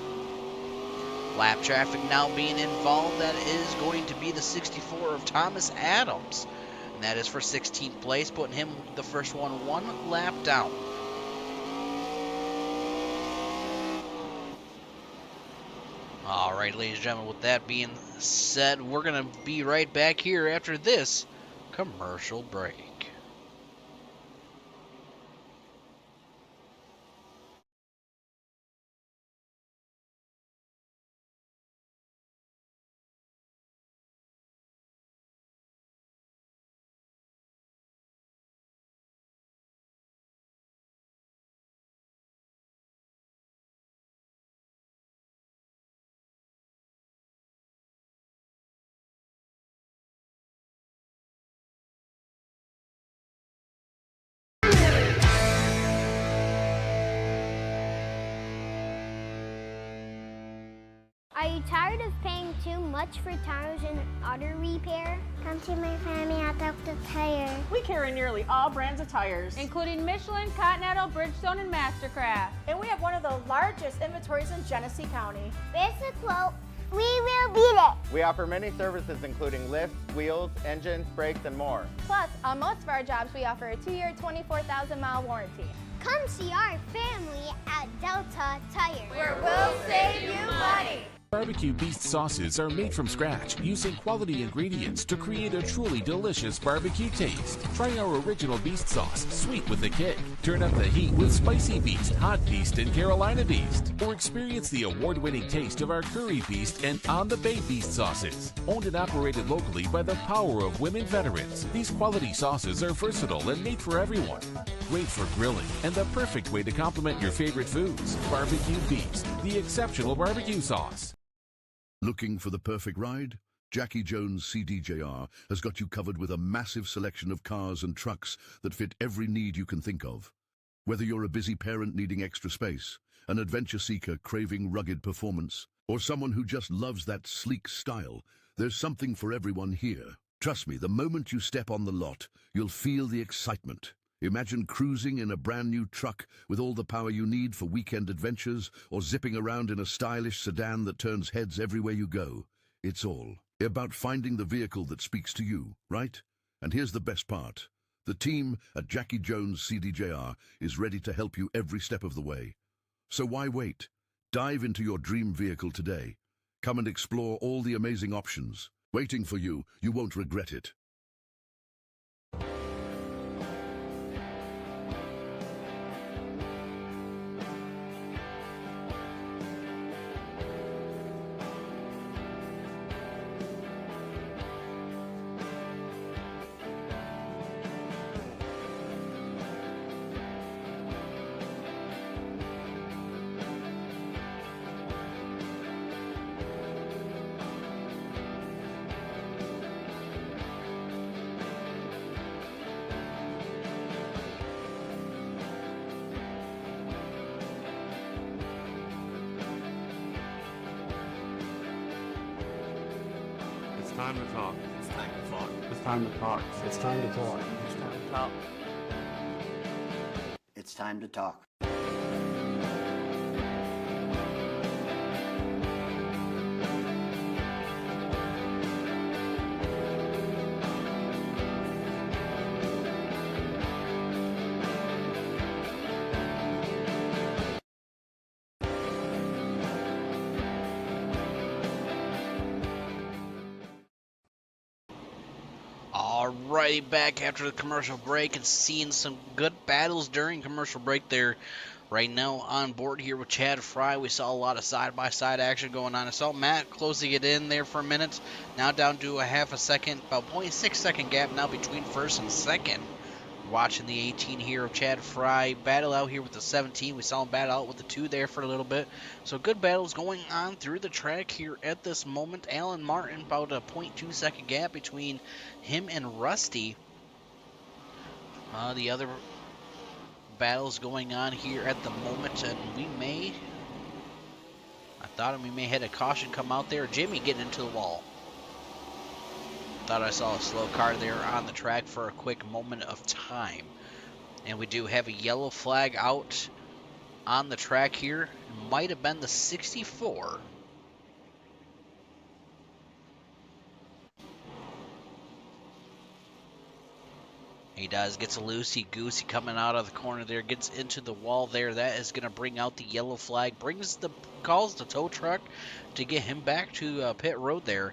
S12: Lap traffic now being involved. That is going to be the 64 of Thomas Adams. And that is for 16th place, putting him the first one lap down. All right, ladies and gentlemen, with that being said, we're going to be right back here after this commercial break.
S6: Are you tired of paying too much for tires and auto repair? Come see my family at Dr. Tire.
S7: We carry nearly all brands of tires,
S8: including Michelin, Continental, Bridgestone, and Mastercraft.
S7: and we have one of the largest inventories in Genesee County.
S6: Where's the quote? We will beat it.
S9: We offer many services including lifts, wheels, engines, brakes, and more.
S8: Plus, on most of our jobs, we offer a 2-year, 24,000-mile warranty.
S6: Come see our family at Delta Tire.
S8: Where we'll save you money.
S10: Barbecue Beast sauces are made from scratch using quality ingredients to create a truly delicious barbecue taste. Try our original Beast sauce, sweet with a kick. Turn up the heat with Spicy Beast, Hot Beast, and Carolina Beast. Or experience the award-winning taste of our Curry Beast and On the Bay Beast sauces. Owned and operated locally by the power of women veterans, these quality sauces are versatile and made for everyone. Great for grilling and the perfect way to complement your favorite foods. Barbecue Beast, the exceptional barbecue sauce.
S11: Looking for the perfect ride? Jackie Jones CDJR has got you covered with a massive selection of cars and trucks that fit every need you can think of. Whether you're a busy parent needing extra space, an adventure seeker craving rugged performance, or someone who just loves that sleek style, there's something for everyone here. Trust me, the moment you step on the lot, you'll feel the excitement. Imagine cruising in a brand new truck with all the power you need for weekend adventures, or zipping around in a stylish sedan that turns heads everywhere you go. It's all about finding the vehicle that speaks to you, right? And here's the best part. The team at Jackie Jones CDJR is ready to help you every step of the way. So why wait? Dive into your dream vehicle today. Come and explore all the amazing options. Waiting for you. You won't regret it.
S2: It's time to talk.
S3: It's time to talk.
S2: It's time to talk.
S5: It's time to talk.
S3: It's time to talk.
S5: It's time to talk.
S12: Alrighty, back after the commercial break and seeing some good battles during commercial break there. Right now on board here with Chad Fry, we saw a lot of side-by-side action going on. I saw Matt closing it in there for a minute. Now down to a half a second, about 0.6 second gap now between first and second. watching the 18 here of Chad Fry battle out here with the 17. We saw him battle out with the 2 there for a little bit. So good battles going on through the track here at this moment. Alan Martin, about a 0.2 second gap between him and Rusty. The other battles going on here at the moment, and I thought we may had a caution come out there. Jimmy getting into the wall. Thought I saw a slow car there on the track for a quick moment of time. And we do have a yellow flag out on the track here. It might have been the 64. He does, gets a loosey-goosey coming out of the corner there, gets into the wall there. That is going to bring out the yellow flag, calls the tow truck to get him back to pit road there.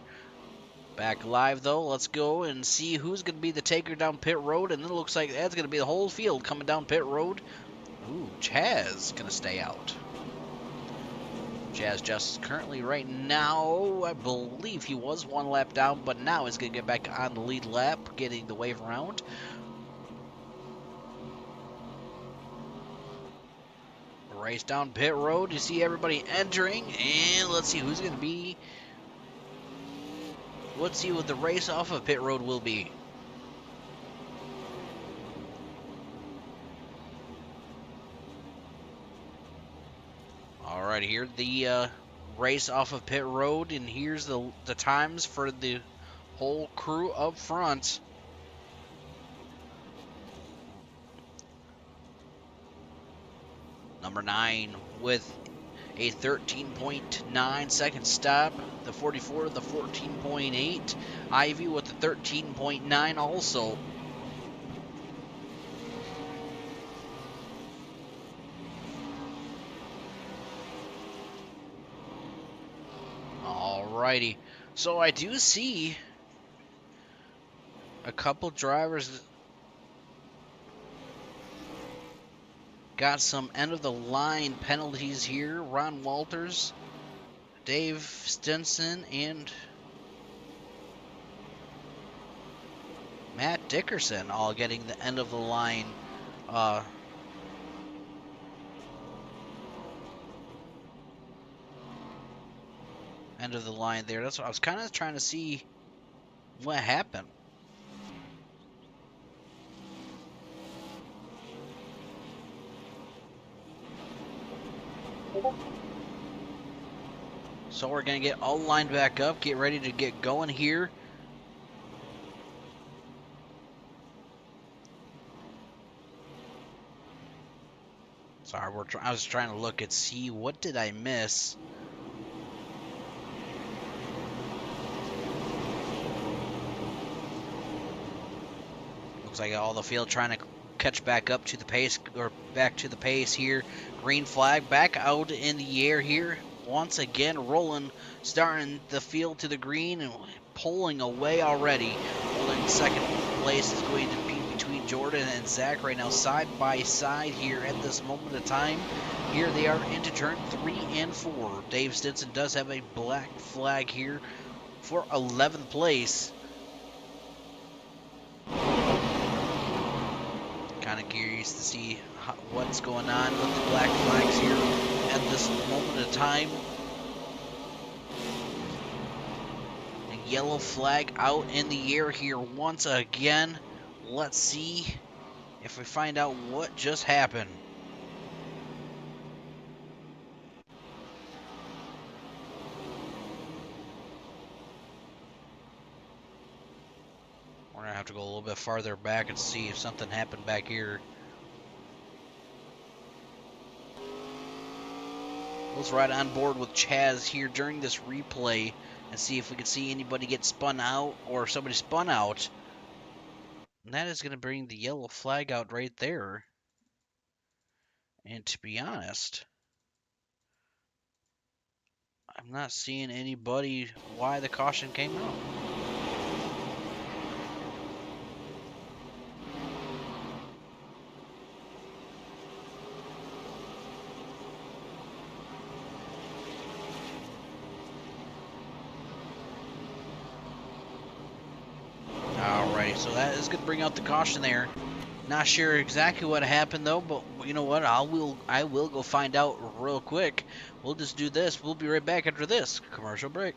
S12: Back live, though. Let's go and see who's going to be the taker down pit road. And it looks like that's going to be the whole field coming down pit road. Ooh, Chaz going to stay out. Chaz just currently right now, I believe he was 1 lap down, but now he's going to get back on the lead lap, getting the wave around. Race down pit road. You see everybody entering. And let's see who's going to be. Let's see what the race off of pit road will be. All right, here the race off of pit road, and here's the times for the whole crew up front. Number 9 with a 13.9 second stop. The 44, the 14.8. Ivy with the 13.9 also. Alrighty. So I do see a couple drivers got some end-of-the-line penalties here. Ron Walters, Dave Stinson, and Matt Dickerson all getting the end-of-the-line there. That's what I was kind of trying to see what happened. So we're going to get all lined back up, get ready to get going here. Sorry, I was trying to look and see what did I miss. Looks like all the field trying to catch back up to the pace, or back to the pace here. Green flag back out in the air here. Once again, rolling, starting the field to the green and pulling away already. Holding second place is going to be between Jordan and Zach right now, side by side here at this moment of time. Here they are into turn 3 and 4. Dave Stinson does have a black flag here for 11th place. Kind of curious to see what's going on with the black flags here at this moment of time. A yellow flag out in the air here once again. Let's see if we find out what just happened. We're going to have to go a little bit farther back and see if something happened back here. Let's ride on board with Chaz here during this replay and see if we can see anybody get spun out or somebody spun out. And that is going to bring the yellow flag out right there. And to be honest, I'm not seeing anybody why the caution came out. So that is going to bring out the caution there. Not sure exactly what happened though, but you know what? I will go find out real quick. We'll just do this. We'll be right back after this commercial break.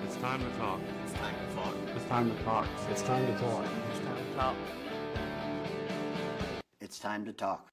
S2: It's time to talk.
S5: It's time to talk.
S2: It's time to talk.
S5: It's time to talk. It's time to talk. It's time to talk.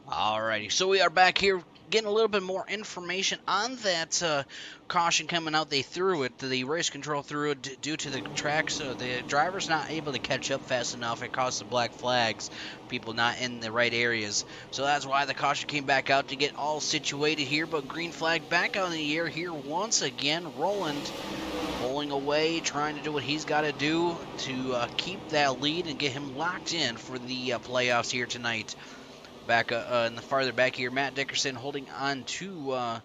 S12: Alrighty, so we are back here getting a little bit more information on that caution coming out. They threw it, the race control threw it due to the track, so the driver's not able to catch up fast enough. It caused some black flags, people not in the right areas. So that's why the caution came back out to get all situated here, but green flag back on the air here once again. Roland pulling away, trying to do what he's got to do to keep that lead and get him locked in for the playoffs here tonight. Back in the farther back here, Matt Dickerson holding on to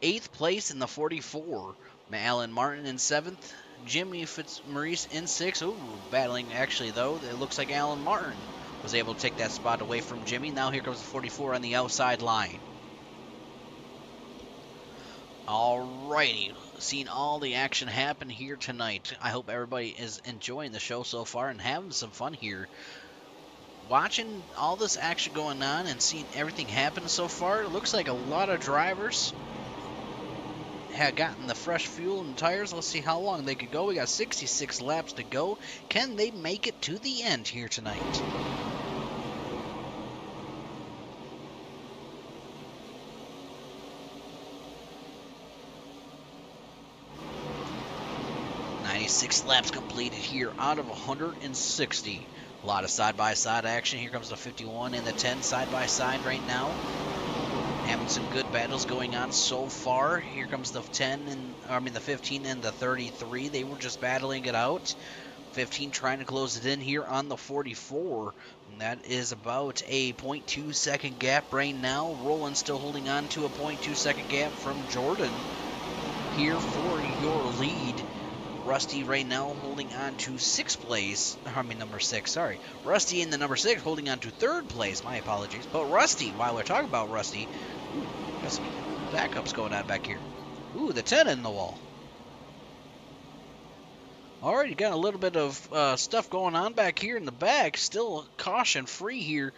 S12: 8th place in the 44. Alan Martin in 7th. Jimmy Fitzmaurice in 6th. Ooh, battling actually though. It looks like Alan Martin was able to take that spot away from Jimmy. Now here comes the 44 on the outside line. Alrighty, seen all the action happen here tonight. I hope everybody is enjoying the show so far and having some fun here. Watching all this action going on and seeing everything happen so far, it looks like a lot of drivers have gotten the fresh fuel and tires. Let's see how long they could go. We got 66 laps to go. Can they make it to the end here tonight? Six laps completed here out of 160. A lot of side-by-side action. Here comes the 51 and the 10 side-by-side right now. Having some good battles going on so far. Here comes the 15 and the 33. They were just battling it out. 15 trying to close it in here on the 44. And that is about a 0.2 second gap right now. Roland still holding on to a 0.2 second gap from Jordan here for your lead. Rusty right now holding on to 6th place. Number 6, sorry. Rusty in the number 6 holding on to 3rd place. My apologies. But Rusty, while we're talking about Rusty, got some backups going on back here. Ooh, the 10 in the wall. Alright, got a little bit of stuff going on back here in the back. Still caution free here.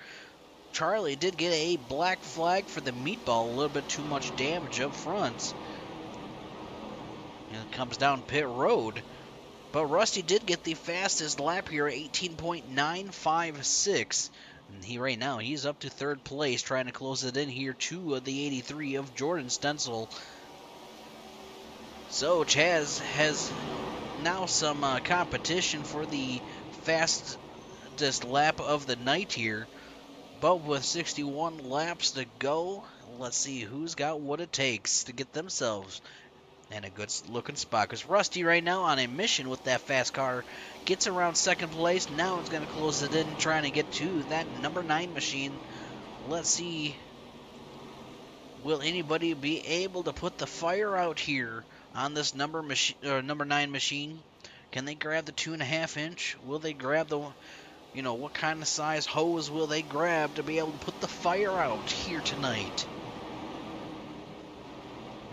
S12: Charlie did get a black flag for the meatball. A little bit too much damage up front. And it comes down pit road. But Rusty did get the fastest lap here, 18.956. And right now, he's up to 3rd place, trying to close it in here to the 83 of Jordan Stencil. So Chaz has now some competition for the fastest lap of the night here. But with 61 laps to go, let's see who's got what it takes to get themselves in a good looking spot. Because Rusty right now on a mission with that fast car gets around 2nd place. Now it's going to close it in, trying to get to that number 9 machine. Let's see, will anybody be able to put the fire out here on this number 9 machine? Can they grab the 2.5 inch? Will they grab the, what kind of size hose will they grab to be able to put the fire out here tonight?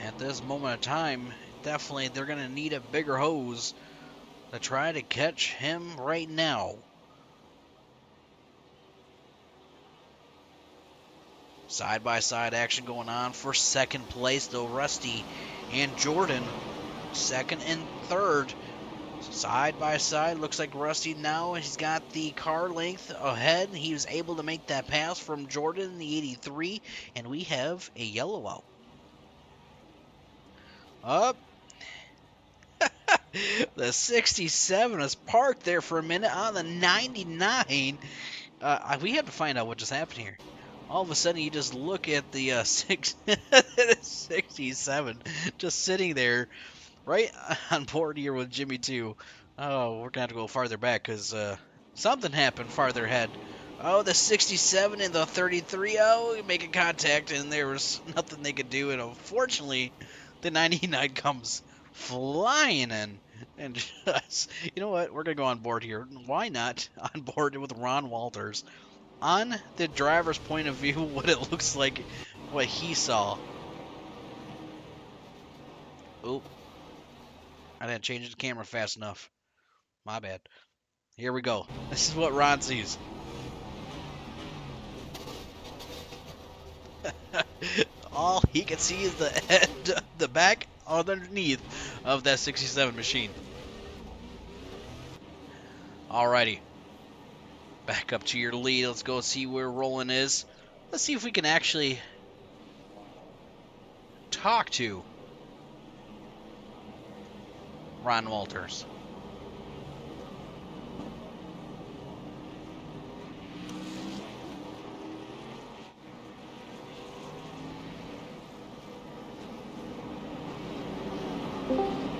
S12: At this moment of time, definitely they're going to need a bigger hose to try to catch him right now. Side-by-side action going on for 2nd place, though. Rusty and Jordan, 2nd and 3rd. Side by side, looks like Rusty now. He's got the car length ahead. He was able to make that pass from Jordan, the 83, and we have a yellow out. Up. The 67 is parked there for a minute on the 99. We have to find out what just happened here. All of a sudden, you just look at the 67 just sitting there right on board here with Jimmy 2. Oh, we're going to have to go farther back because something happened farther ahead. Oh, the 67 and the 33, making contact, and there was nothing they could do. And unfortunately, the 99 comes flying in. And just, you know what? We're going to go on board here. Why not on board with Ron Walters? On the driver's point of view, what it looks like, what he saw. Oop. I didn't change the camera fast enough. My bad. Here we go. This is what Ron sees. All he can see is the end, the back underneath of that 67 machine. Alrighty. Back up to your lead. Let's go see where Roland is. Let's see if we can actually talk to Ron Walters.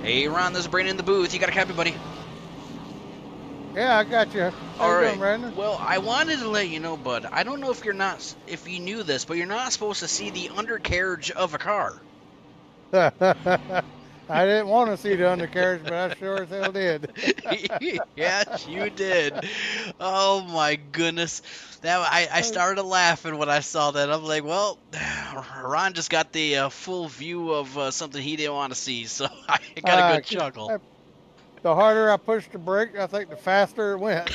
S12: Hey, Ron, this is Brandon in the booth. You got a copy, buddy?
S13: Yeah, I got you.
S12: All right.
S13: Doing, Brandon?
S12: Well, I wanted to let you know, bud. I don't know if you knew this, but you're not supposed to see the undercarriage of a car.
S13: I didn't want to see the undercarriage, but I sure as hell did.
S12: Yes, you did. Oh my goodness. Now I started laughing when I saw that. I'm like, well, Ron just got the full view of something he didn't want to see, so I got a good chuckle.
S13: The harder I pushed the brake, I think the faster it went.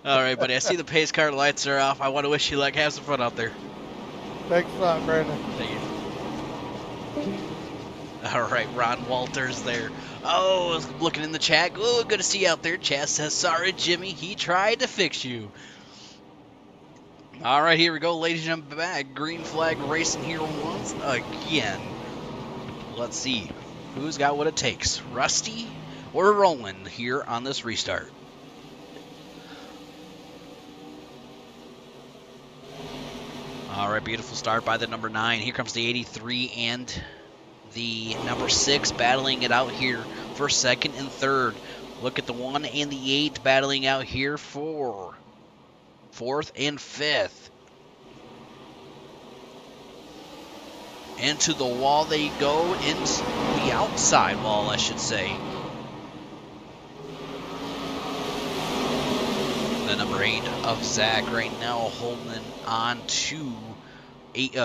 S12: All right, buddy. I see the pace car lights are off. I want to wish you luck. Have some fun out there.
S13: Thanks a lot, Brandon.
S12: Thank you. All right, Ron Walters there. Oh, looking in the chat. Oh, good to see you out there. Chat says, sorry, Jimmy. He tried to fix you. All right, here we go, ladies and gentlemen. Green flag racing here once again. Let's see who's got what it takes. Rusty or Roland here on this restart. All right, beautiful start by the number 9. Here comes the 83 and the number 6 battling it out here for second and third. Look at the 1 and the 8 battling out here for fourth and fifth. Into the wall they go, into the outside wall, I should say. The number 8 of Zach right now holding on to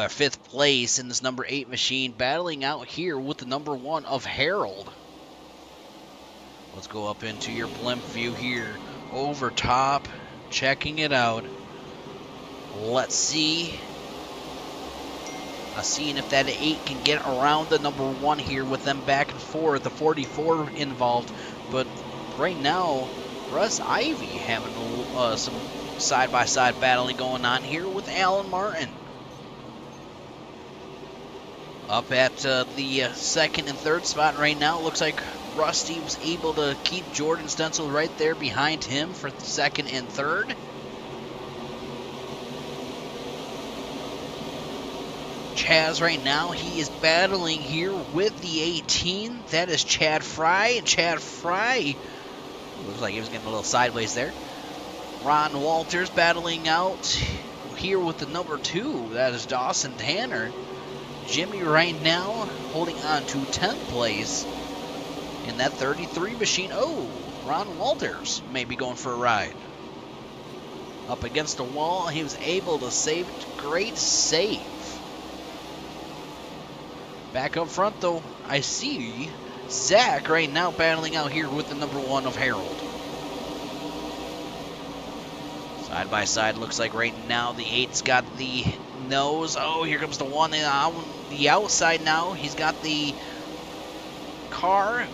S12: fifth place in this number 8 machine, battling out here with the number 1 of Harold. Let's go up into your blimp view here, over top, checking it out. Let's see. Seeing if that 8 can get around the number 1 here with them back and forth, the 44 involved. But right now, Russ Ivy having some side-by-side battling going on here with Alan Martin. Up at the second and third spot right now, looks like Rusty was able to keep Jordan Stencil right there behind him for second and third. Chaz right now, he is battling here with the 18. That is Chad Fry. Chad Fry looks like he was getting a little sideways there. Ron Walters battling out here with the number 2. That is Dawson Tanner. Jimmy right now holding on to 10th place in that 33 machine. Oh, Ron Walters may be going for a ride. Up against the wall, he was able to save it. Great save. Back up front, though, I see Zach right now battling out here with the number 1 of Harold. Side by side, looks like right now the 8's got the nose. Oh, here comes the 1 on the outside now. He's got the car,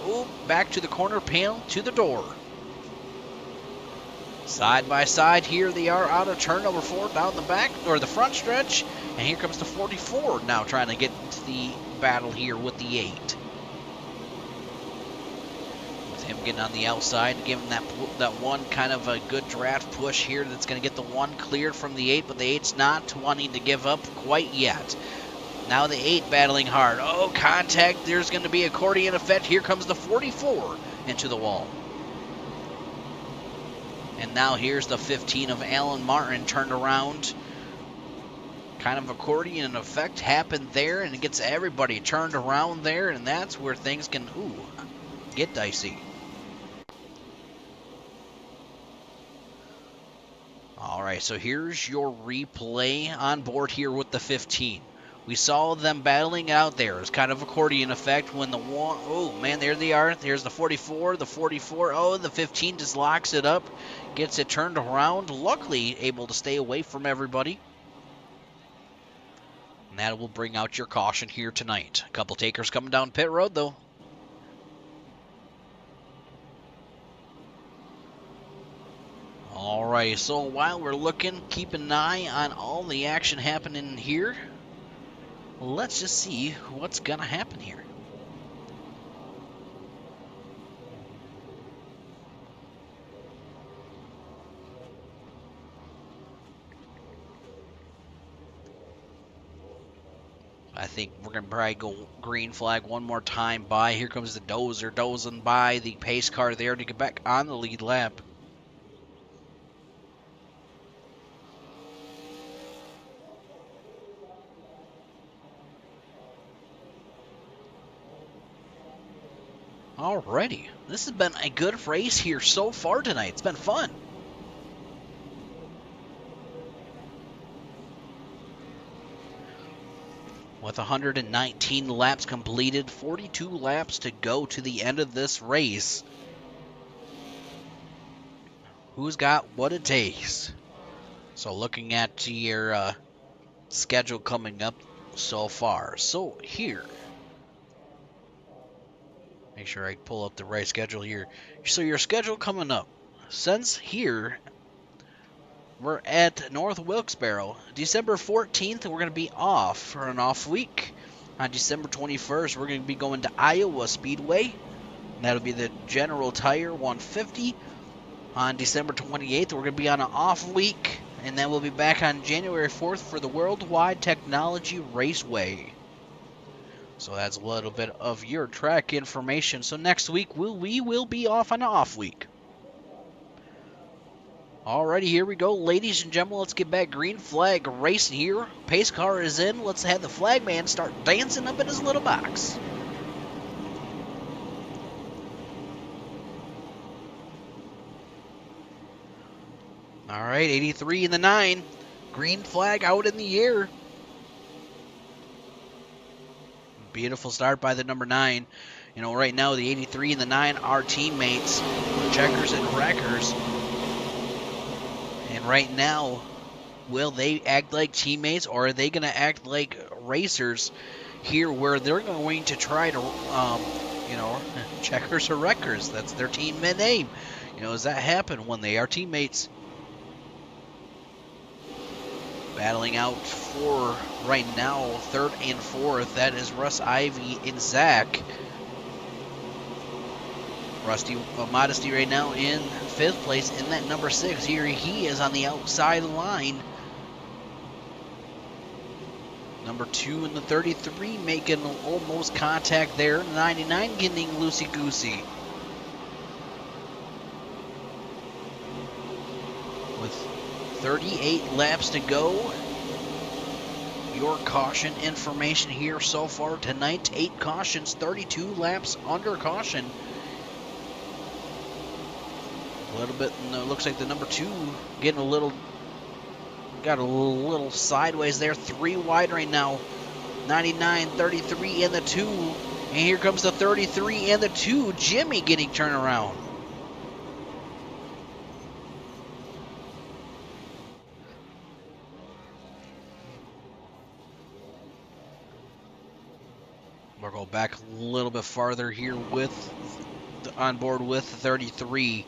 S12: back to the corner panel, to the door. Side by side, here they are out of turn number 4 down the back, or the front stretch. And here comes the 44 now trying to get into the battle here with the 8. With him getting on the outside, giving that one kind of a good draft push here that's going to get the 1 cleared from the 8, but the 8's not wanting to give up quite yet. Now the 8 battling hard. Oh, contact. There's going to be accordion effect. Here comes the 44 into the wall. And now here's the 15 of Alan Martin turned around. Kind of accordion effect happened there, and it gets everybody turned around there, and that's where things can, get dicey. All right, so here's your replay on board here with the 15. We saw them battling out there. It's kind of accordion effect when the one, oh man, there they are. There's the 44, the 44. Oh, the 15 just locks it up, gets it turned around. Luckily, able to stay away from everybody. And that will bring out your caution here tonight. A couple takers coming down pit road, though. All right, so while we're looking, keep an eye on all the action happening here. Let's just see what's going to happen here. I think we're going to probably go green flag one more time by. Here comes the Dozer, dozing by the pace car there to get back on the lead lap. Alrighty, this has been a good race here so far tonight. It's been fun. With 119 laps completed, 42 laps to go to the end of this race. Who's got what it takes? So looking at your schedule coming up so far. So here, make sure I pull up the right schedule here. So your schedule coming up. Since here, we're at North Wilkesboro. December 14th, we're going to be off for an off week. On December 21st, we're going to be going to Iowa Speedway. That'll be the General Tire 150. On December 28th, we're going to be on an off week. And then we'll be back on January 4th for the Worldwide Technology Raceway. So that's a little bit of your track information. So next week, we will be off on an off week. Alrighty, here we go. Ladies and gentlemen, let's get back green flag racing here. Pace car is in. Let's have the flag man start dancing up in his little box. Alright, 83 in the 9. Green flag out in the air. Beautiful start by the number 9. You know, right now the 83 and the 9 are teammates, checkers and wreckers. And right now, will they act like teammates or are they going to act like racers here where they're going to try to, you know, checkers or wreckers? That's their team name. You know, does that happen when they are teammates? Battling out for right now, 3rd and 4th. That is Russ Ivy and Zach. Modesty right now in 5th place in that number 6. Here he is on the outside line. Number 2 in the 33 making almost contact there. 99 getting loosey-goosey. With 38 laps to go. Your caution information here so far tonight. 8 cautions, 32 laps under caution. A little bit, looks like the number 2 getting got a little sideways there. 3 wide right now. 99, 33, and the 2. And here comes the 33 and the 2. Jimmy getting turned around. We'll go back a little bit farther here on board with the 33.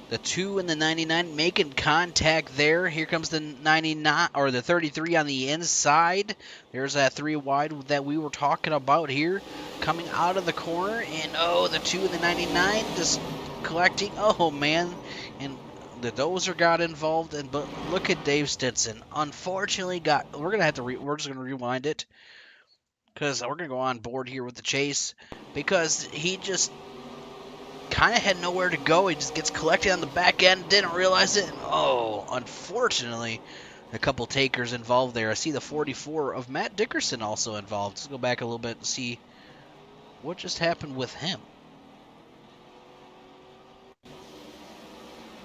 S12: The 2 and the 99 making contact there. Here comes the 99 or the 33 on the inside. There's that 3 wide that we were talking about here, coming out of the corner. And oh, the 2 and the 99 just collecting. Oh man, and the dozer got involved. And but look at Dave Stinson. Unfortunately, we're just gonna rewind it because we're gonna go on board here with the chase because he just kind of had nowhere to go. He just gets collected on the back end, didn't realize it. And oh, unfortunately, a couple takers involved there. I see the 44 of Matt Dickerson also involved. Let's go back a little bit and see what just happened with him.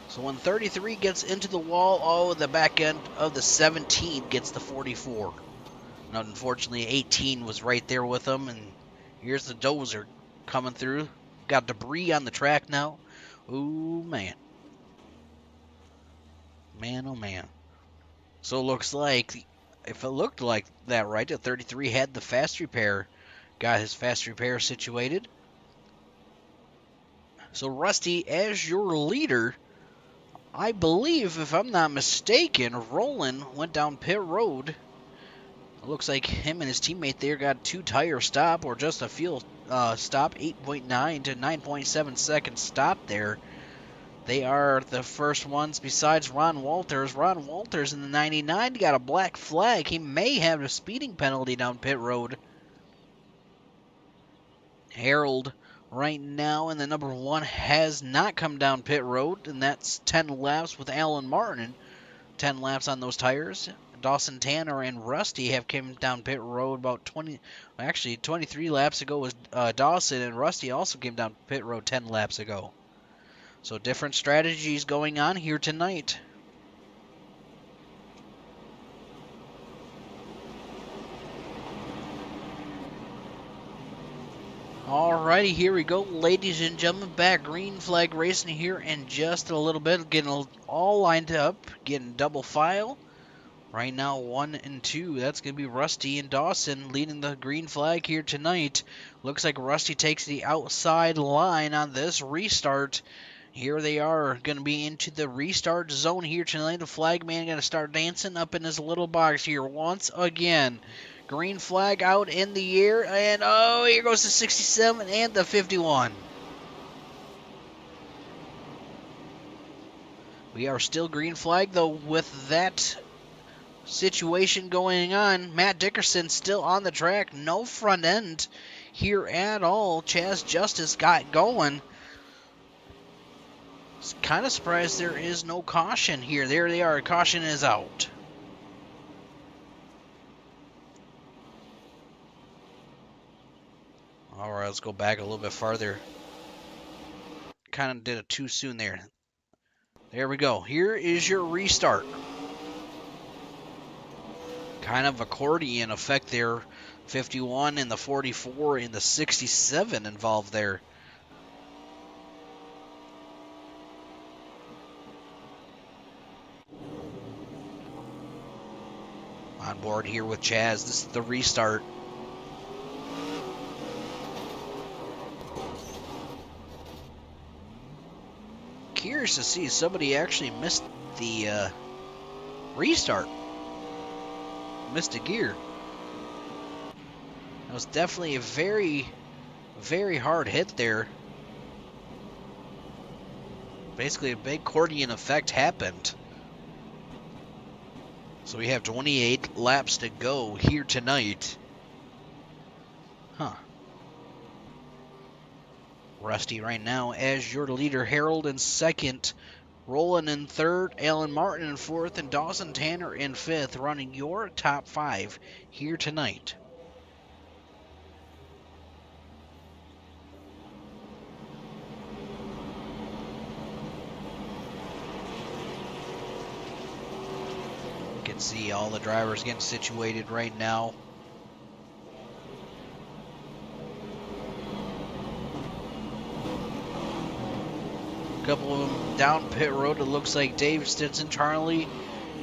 S12: So when 33 gets into the wall, oh, the back end of the 17 gets the 44. And unfortunately, 18 was right there with him, and here's the dozer coming through. Got debris on the track now. Ooh, man. Man, oh, man. So it looks like, if it looked like that right, the 33 had the fast repair. Got his fast repair situated. So Rusty, as your leader, I believe, if I'm not mistaken, Roland went down pit road. It looks like him and his teammate there got a 2-tire stop or just a fuel stop, 8.9 to 9.7 second stop there. They are the first ones besides Ron Walters. Ron Walters in the 99 got a black flag. He may have a speeding penalty down pit road. Harold right now in the number 1 has not come down pit road, and that's 10 laps with Alan Martin. 10 laps on those tires. Dawson Tanner and Rusty have come down pit road about 23 laps ago was Dawson, and Rusty also came down pit road 10 laps ago. So different strategies going on here tonight. Alrighty, here we go, ladies and gentlemen. Back green flag racing here in just a little bit. Getting all lined up, getting double file. Right now, 1 and 2. That's going to be Rusty and Dawson leading the green flag here tonight. Looks like Rusty takes the outside line on this restart. Here they are, going to be into the restart zone here tonight. The flag man going to start dancing up in his little box here once again. Green flag out in the air, and oh, here goes the 67 and the 51. We are still green flag, though, with that situation going on. Matt Dickerson still on the track. No front end here at all. Chaz Justice got going. Kind of surprised there is no caution here. There they are. Caution is out. All right, let's go back a little bit farther. Kind of did it too soon there. There we go. Here is your restart. Kind of accordion effect there. 51 and the 44 and the 67 involved there. On board here with Chaz. This is the restart. Curious to see somebody actually missed the restart. Missed a gear. That was definitely a very, very hard hit there. Basically, a big accordion effect happened. So we have 28 laps to go here tonight. Huh. Rusty right now as your leader. Harold in second. Roland in third. Alan Martin in fourth. And Dawson Tanner in fifth. Running your top 5 here tonight. You can see all the drivers getting situated right now. A couple of them down pit road. It looks like Dave Stinson, Charlie,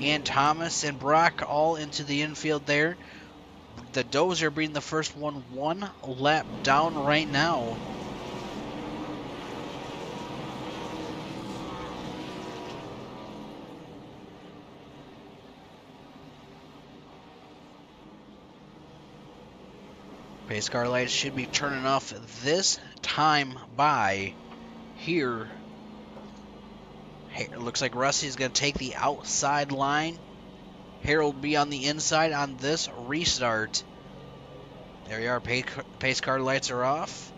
S12: and Thomas and Brock all into the infield there. The Dozer being the first one lap down right now. Pace car lights should be turning off this time by here. It looks like Rusty's going to take the outside line. Harold will be on the inside on this restart. There you are. Pace car lights are off.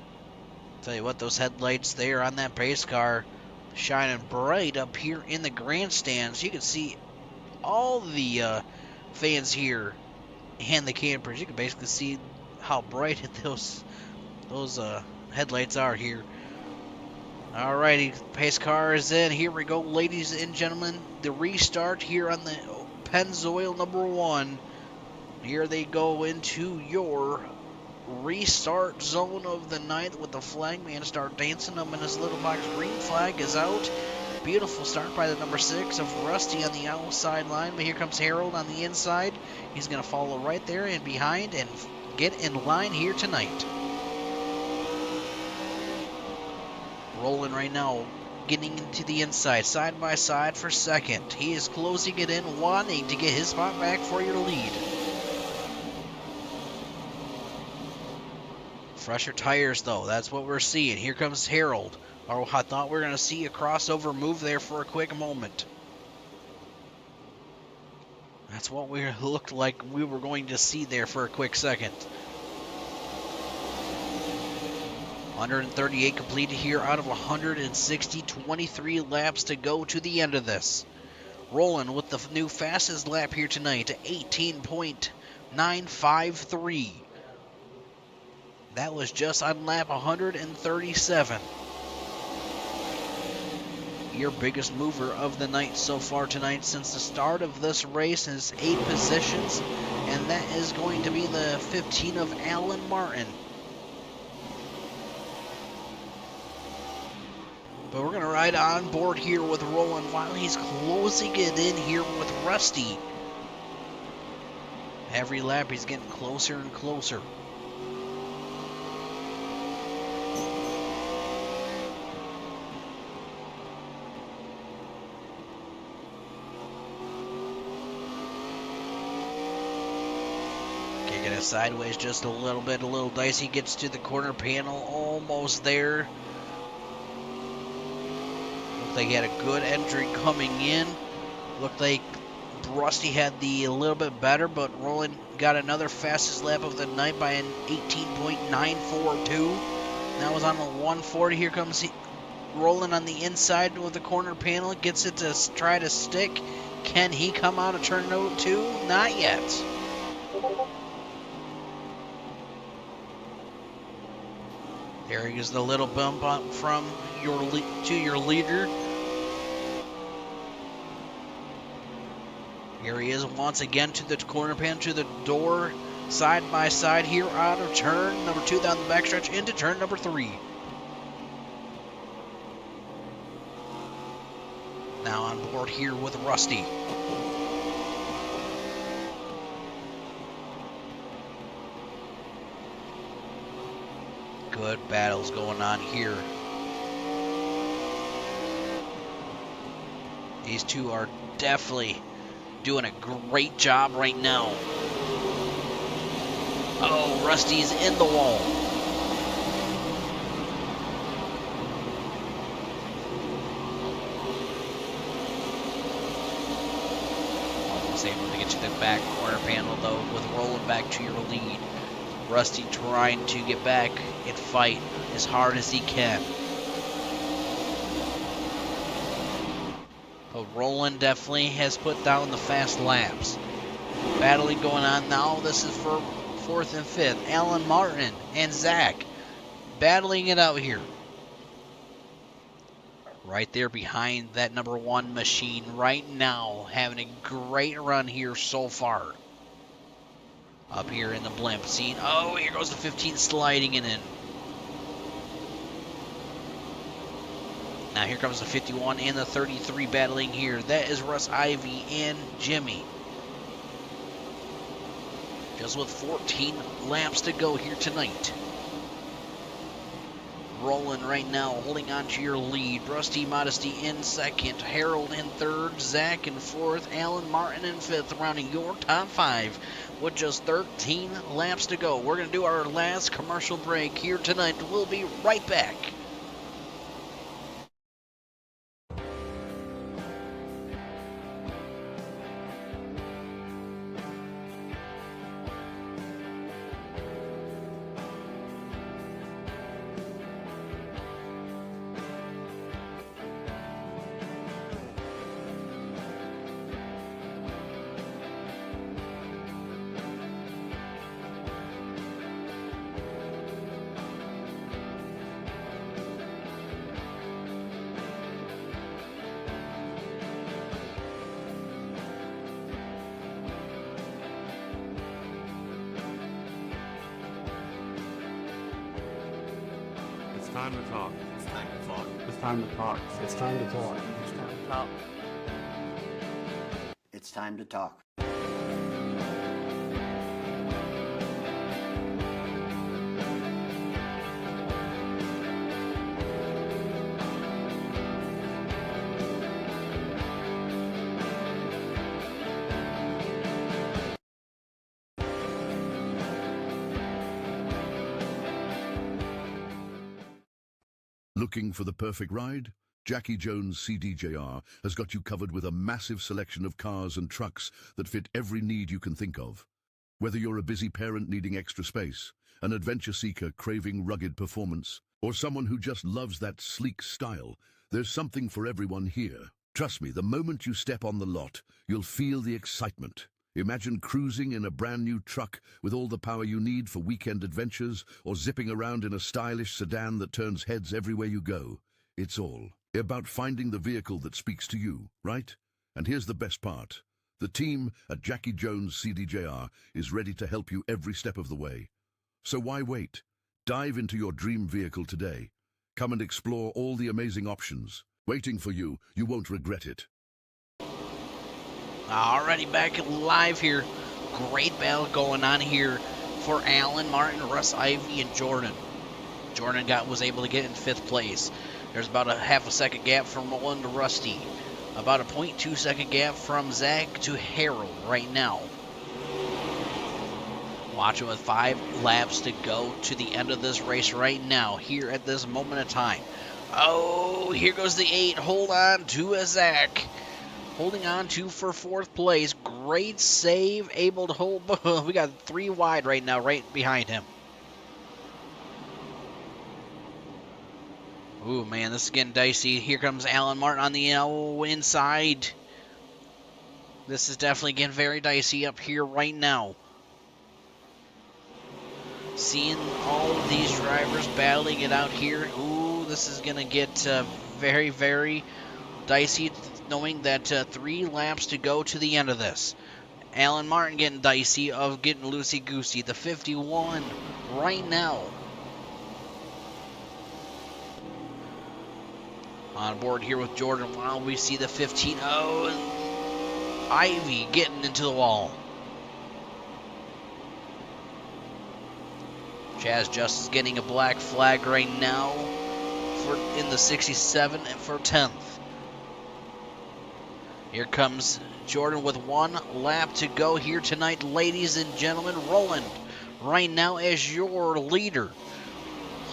S12: Tell you what, those headlights there on that pace car shining bright up here in the grandstands. You can see all the fans here and the campers. You can basically see how bright those headlights are here. Alrighty, pace car is in. Here we go, ladies and gentlemen. The restart here on the Pennzoil number 1. Here they go into your restart zone of the night with the flagman start dancing up in his little box. Green flag is out. Beautiful start by the number 6 of Rusty on the outside line. But here comes Harold on the inside. He's going to follow right there and behind and get in line here tonight. Rolling right now, getting into the inside, side by side for second. He is closing it in, wanting to get his spot back for your lead. Fresher tires, though. That's what we're seeing. Here comes Harold. Oh, I thought we were going to see a crossover move there for a quick moment. That's what we looked like we were going to see there for a quick second. 138 completed here out of 160. 23 laps to go to the end of this. Rolling with the new fastest lap here tonight to 18.953. That was just on lap 137. Your biggest mover of the night so far tonight since the start of this race is 8 positions, and that is going to be the 15 of Alan Martin. But we're going to ride on board here with Roland while he's closing it in here with Rusty. Every lap he's getting closer and closer. Kicking it sideways just a little bit, a little dicey. Gets to the corner panel, almost there. They had a good entry coming in. Looked like Rusty had the a little bit better, but Roland got another fastest lap of the night by an 18.942. That was on the 140. Here comes Roland on the inside with the corner panel. Gets it to try to stick. Can he come out of turn 2? Not yet. There he is, the little bump up from your leader. Here he is once again to the corner pan, to the door, side by side here out of turn number 2 down the backstretch into turn number 3. Now on board here with Rusty. Good battles going on here. These two are definitely doing a great job right now. Oh, Rusty's in the wall. Almost able to get to the back corner panel though, with rolling back to your lead. Rusty trying to get back and fight as hard as he can. But Roland definitely has put down the fast laps. Battling going on now. This is for 4th and 5th. Alan Martin and Zach battling it out here. Right there behind that number 1 machine right now. Having a great run here so far. Up here in the blimp scene. Oh, here goes the 15 sliding it in. Now here comes the 51 and the 33 battling here. That is Russ Ivy and Jimmy. just with 14 laps to go here tonight. Rolling right now, holding on to your lead. Rusty Modesty in second, Harold in third, Zach in fourth, Alan Martin in fifth, rounding your top 5 with just 13 laps to go. We're going to do our last commercial break here tonight. We'll be right back.
S2: It's time to talk.
S5: It's time to talk.
S2: It's time to talk.
S5: It's time to talk. It's time to talk. It's time to talk.
S11: Looking for the perfect ride? Jackie Jones CDJR has got you covered with a massive selection of cars and trucks that fit every need you can think of. Whether you're a busy parent needing extra space, an adventure seeker craving rugged performance, or someone who just loves that sleek style, there's something for everyone here. Trust me, the moment you step on the lot, you'll feel the excitement. Imagine cruising in a brand new truck with all the power you need for weekend adventures, or zipping around in a stylish sedan that turns heads everywhere you go. It's all about finding the vehicle that speaks to you, right? And here's the best part. The team at Jackie Jones CDJR is ready to help you every step of the way. So why wait? Dive into your dream vehicle today. Come and explore all the amazing options. Waiting for you. You won't regret it.
S12: Alrighty, back live here. Great battle going on here for Alan Martin, Russ Ivy, and Jordan. Jordan was able to get in 5th place. There's about a half a second gap from Roland to Rusty. About a 0.2 second gap from Zach to Harold right now. Watching with 5 laps to go to the end of this race right now, here at this moment of time. Oh, here goes the 8. Hold on to a Zach. Holding on to for 4th place. Great save. Able to hold. We got 3 wide right now, right behind him. Ooh, man, this is getting dicey. Here comes Alan Martin on the inside. This is definitely getting very dicey up here right now. Seeing all of these drivers battling it out here. Ooh, this is going to get very, very dicey, knowing that 3 laps to go to the end of this. Alan Martin getting dicey of getting loosey-goosey. The 51 right now. On board here with Jordan while we see the 15. Oh, and Ivy getting into the wall. Chaz Justice getting a black flag right now in the 67 for 10th. Here comes Jordan with 1 lap to go here tonight, ladies and gentlemen. Roland right now as your leader.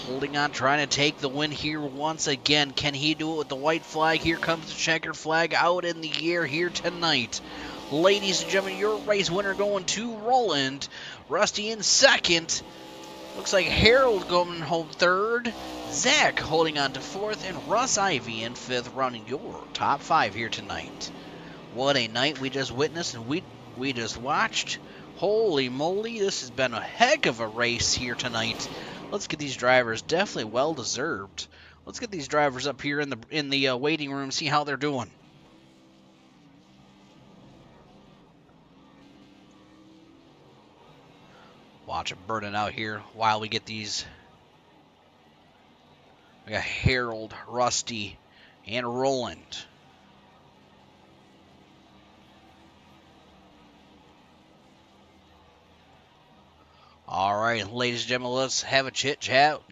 S12: Holding on, trying to take the win here once again. Can he do it with the white flag? Here comes the checkered flag out in the air here tonight. Ladies and gentlemen, your race winner going to Roland. Rusty in 2nd. Looks like Harold going home 3rd. Zach holding on to 4th. And Russ Ivy in 5th, running your top 5 here tonight. What a night we just witnessed and we just watched. Holy moly, this has been a heck of a race here tonight. Let's get these drivers, definitely well deserved. Let's get these drivers up here in the waiting room, see how they're doing. Watch it burning out here while we get these. We got Harold, Rusty, and Roland. All right, ladies and gentlemen, let's have a chit chat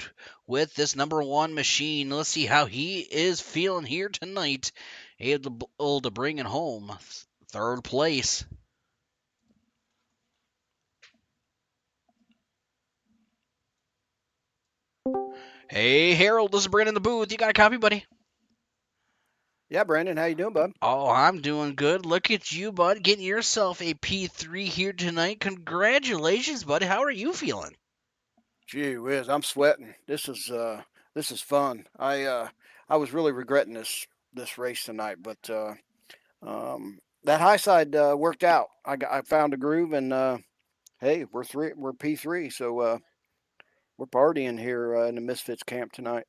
S12: with this number one machine. Let's see how he is feeling here tonight. Able to bring it home, third place. Hey, Harold, this is Brandon in the booth. You got a copy, buddy?
S5: Yeah, Brandon, how you doing, bud?
S12: Oh, I'm doing good. Look at you, bud, getting yourself a P3 here tonight. Congratulations, buddy. How are you feeling?
S5: Gee whiz, I'm sweating. This is fun. I was really regretting this race tonight, but that high side worked out. I found a groove, and hey, we're P3, so we're partying here in the Misfits camp tonight.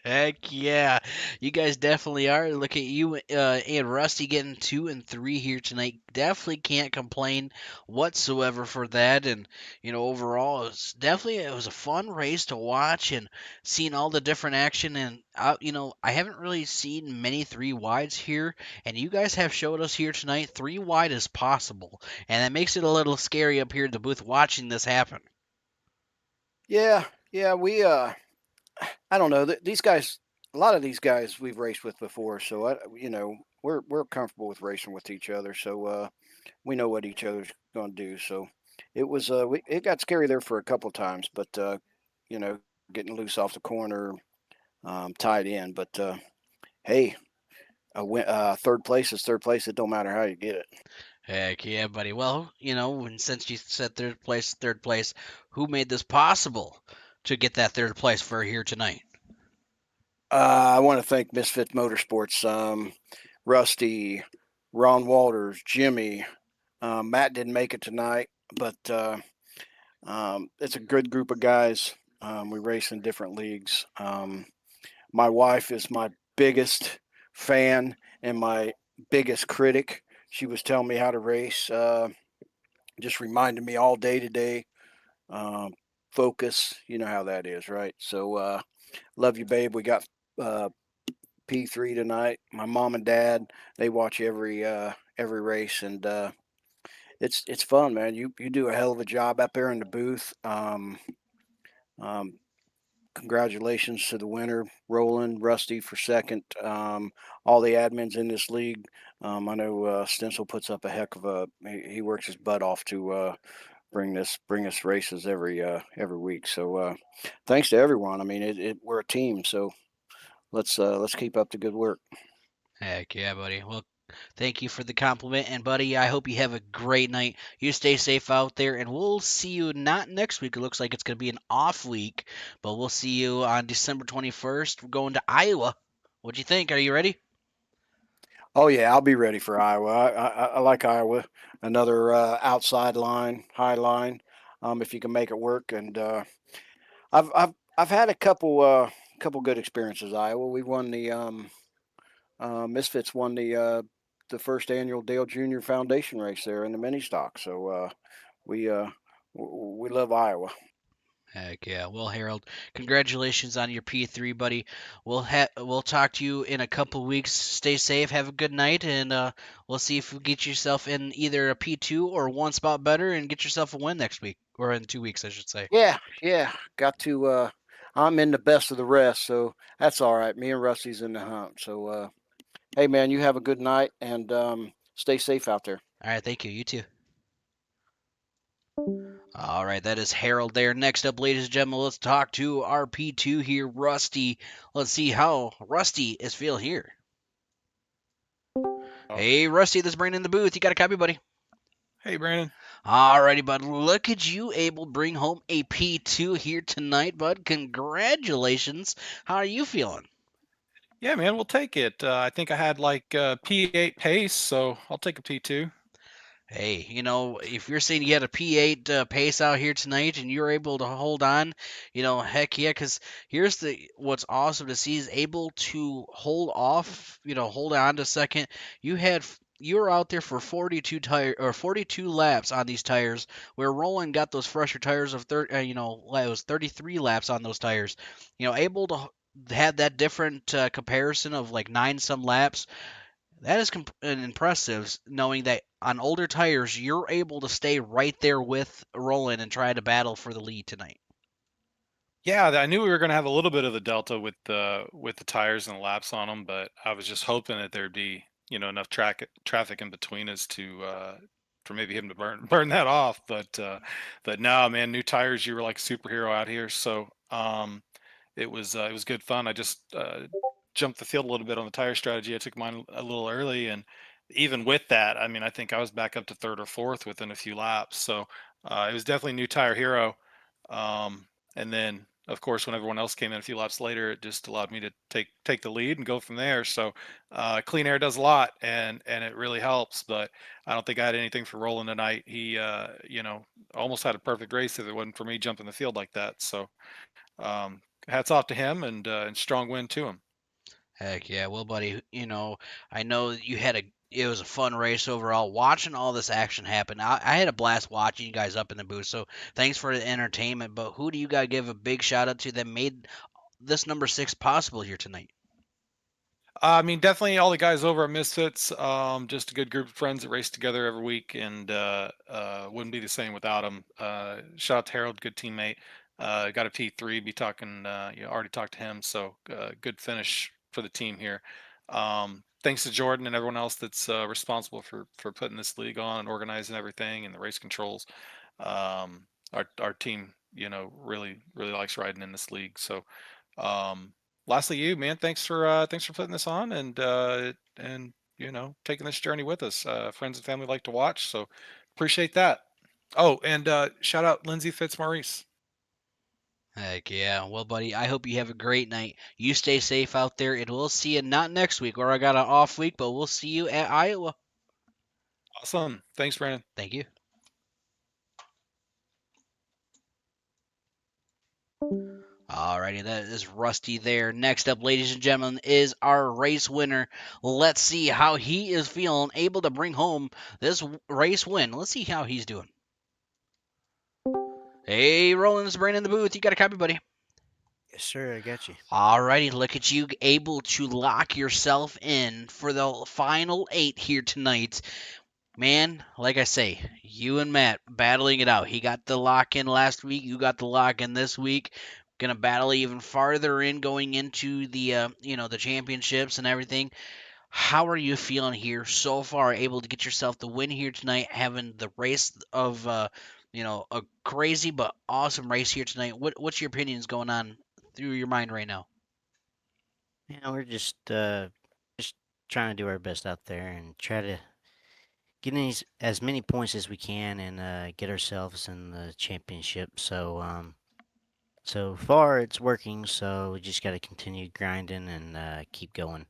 S12: Heck yeah. You guys definitely are. Look at you and Rusty getting 2 and 3 here tonight. Definitely can't complain whatsoever for that. And, overall, it was a fun race to watch and seeing all the different action. And, I haven't really seen many 3 wides here. And you guys have showed us here tonight 3 wide is possible. And that makes it a little scary up here in the booth watching this happen.
S5: Yeah, we I don't know. These guys, a lot of these guys we've raced with before, so we're comfortable with racing with each other. So we know what each other's going to do. So it got scary there for a couple times, but getting loose off the corner, tied in. But hey, third place is third place. It don't matter how you get it.
S12: Heck yeah, buddy. Well, and since you said third place, who made this possible to get that third place for here tonight?
S5: I want to thank Misfit Motorsports, Rusty, Ron Walters, Jimmy. Matt didn't make it tonight, but it's a good group of guys. We race in different leagues. My wife is my biggest fan and my biggest critic. She was telling me how to race, just reminding me all day today. Focus, you know how that is, right? So love you, babe. We got P3 tonight. My mom and dad, they watch every race, and it's fun, man. You do a hell of a job up there in the booth. Congratulations to the winner, Roland, Rusty for second. All the admins in this league. I know Stencil puts up a heck of a. He works his butt off to bring us races every week. So thanks to everyone. I mean, we're a team, so let's keep up the good work.
S12: Heck yeah, buddy. Well, thank you for the compliment, and buddy, I hope you have a great night. You stay safe out there, and we'll see you not next week. It looks like it's going to be an off week, but we'll see you on December 21st. We're going to Iowa. What do you think? Are you ready?
S5: Oh yeah, I'll be ready for Iowa. I like Iowa. Another outside line, high line, if you can make it work. And I've had a couple good experiences. Iowa. We won the Misfits won the first annual Dale Junior Foundation race there in the mini stock. So we love Iowa.
S12: Heck yeah. Well, Harold, congratulations on your P3, buddy. We'll talk to you in a couple weeks. Stay safe, have a good night, and we'll see if you get yourself in either a P2 or one spot better and get yourself a win next week, or in 2 weeks, I should say.
S5: Yeah. Got to. I'm in the best of the rest, so that's all right. Me and Rusty's in the hunt. So hey, man, you have a good night and stay safe out there.
S12: All right, thank you. You too. All right, that is Harold there. Next up, ladies and gentlemen, let's talk to our P2 here, Rusty. Let's see how Rusty is feeling here. Hey, Rusty, this is Brandon in the booth. You got a copy, buddy?
S14: Hey, Brandon.
S12: All righty, bud. Look at you able to bring home a P2 here tonight, bud. Congratulations. How are you feeling?
S14: Yeah, man, we'll take it. I think I had like P8 pace, so I'll take a P2.
S12: Hey, if you're saying you had a P8 pace out here tonight and you're able to hold on, heck yeah, because here's what's awesome to see is able to hold off, hold on to second. You were out there for 42 laps on these tires, where Roland got those fresher tires of it was 33 laps on those tires. Able to have that different comparison of like 9 some laps. That is impressive, knowing that on older tires, you're able to stay right there with Roland and try to battle for the lead tonight.
S14: Yeah, I knew we were going to have a little bit of the delta with the tires and the laps on them, but I was just hoping that there'd be enough traffic in between us to for maybe him to burn that off. But no, man, new tires. You were like a superhero out here. So it was good fun. I just jumped the field a little bit on the tire strategy. I took mine a little early, and even with that, I mean, I think I was back up to third or fourth within a few laps. So it was definitely new tire hero. And then, of course, when everyone else came in a few laps later, it just allowed me to take the lead and go from there. So clean air does a lot, and it really helps. But I don't think I had anything for Roland tonight. He, almost had a perfect race if it wasn't for me jumping the field like that. So hats off to him, and strong win to him.
S12: Heck yeah. Well, buddy, I know that it was a fun race overall. Watching all this action happen, I had a blast watching you guys up in the booth. So thanks for the entertainment. But who do you got to give a big shout out to that made this number 6 possible here tonight?
S14: I mean, definitely all the guys over at Misfits. Just a good group of friends that race together every week, and wouldn't be the same without them. Shout out to Harold, good teammate. Got a P3. Be talking. Already talked to him, so good finish for the team here. Thanks to Jordan and everyone else that's responsible for putting this league on and organizing everything and the race controls. Our team, really likes riding in this league. So. Lastly, you man, thanks for putting this on and taking this journey with us. Friends and family like to watch, so appreciate that. Oh, and shout out Lindsay Fitzmaurice.
S12: Heck yeah. Well, buddy, I hope you have a great night. You stay safe out there, and we'll see you not next week, or I got an off week, but we'll see you at Iowa.
S14: Awesome. Thanks, Brandon.
S12: Thank you. Alrighty, that is Rusty there. Next up, ladies and gentlemen, is our race winner. Let's see how he is feeling, able to bring home this race win. Let's see how he's doing. Hey, Roland, this is Brandon in the booth. You got a copy, buddy?
S1: Yes, sir. I got you.
S12: Alrighty, look at you able to lock yourself in for the final 8 here tonight. Man, like I say, you and Matt battling it out. He got the lock in last week. You got the lock in this week. Gonna battle even farther in going into the the championships and everything. How are you feeling here so far? Able to get yourself the win here tonight, having the race of a crazy but awesome race here tonight. What's your opinions going on through your mind right now?
S1: Yeah, we're just trying to do our best out there and try to get as many points as we can and get ourselves in the championship. So far it's working. So we just got to continue grinding and keep going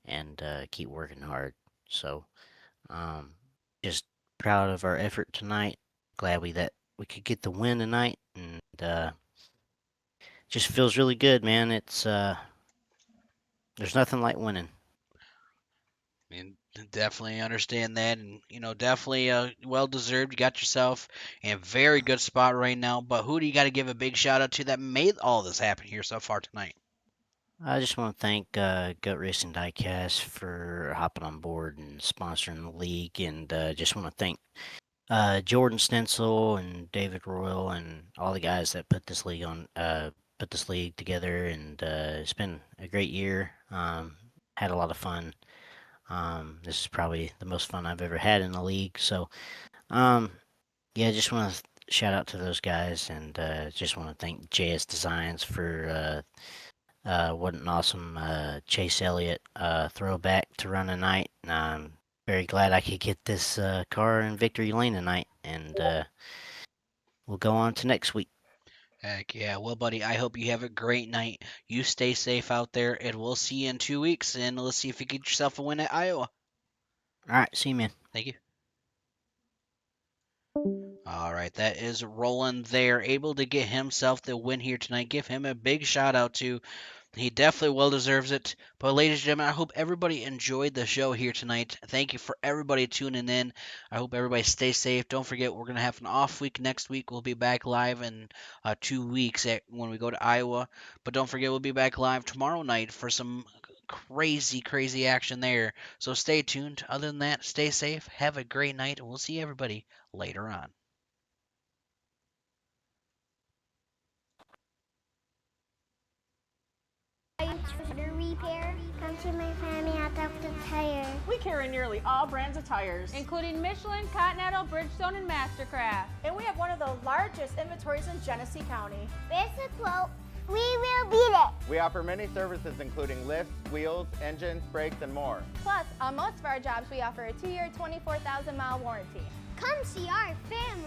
S1: and keep working hard. So um, just proud of our effort tonight. Glad that we could get the win tonight, and just feels really good, man. It's there's nothing like winning.
S12: I mean, definitely understand that, and definitely well deserved. You got yourself in a very good spot right now. But who do you got to give a big shout out to that made all this happen here so far tonight?
S1: I just want to thank Gut Racing Diecast for hopping on board and sponsoring the league, and just want to thank Jordan Stencil and David Royal and all the guys that put this league together, and it's been a great year. Had a lot of fun. This is probably the most fun I've ever had in the league. So, yeah, just want to shout out to those guys, and just want to thank JS Designs for what an awesome Chase Elliott throwback to run tonight. I'm very glad I could get this car in victory lane tonight, and we'll go on to next week.
S12: Heck yeah. Well, buddy, I hope you have a great night. You stay safe out there, and we'll see you in 2 weeks. And let's see if you get yourself a win at Iowa.
S1: All right. See you, man.
S12: Thank you. All right, that is Roland there, able to get himself the win here tonight. Give him a big shout out to. He definitely well deserves it. But ladies and gentlemen, I hope everybody enjoyed the show here tonight. Thank you for everybody tuning in. I hope everybody stays safe. Don't forget, we're going to have an off week next week. We'll be back live in 2 weeks when we go to Iowa. But don't forget, we'll be back live tomorrow night for some crazy action there. So stay tuned. Other than that, stay safe. Have a great night, and we'll see everybody later on.
S6: Water repair. Come to my family at Dr. Tire.
S7: We carry nearly all brands of tires,
S8: including Michelin, Continental, Bridgestone, and Mastercraft.
S7: and we have one of the largest inventories in Genesee County.
S6: Where's the quote? We will beat it.
S9: We offer many services including lifts, wheels, engines, brakes, and more.
S8: Plus, on most of our jobs, we offer a 2-year, 24,000-mile warranty.
S6: Come see our family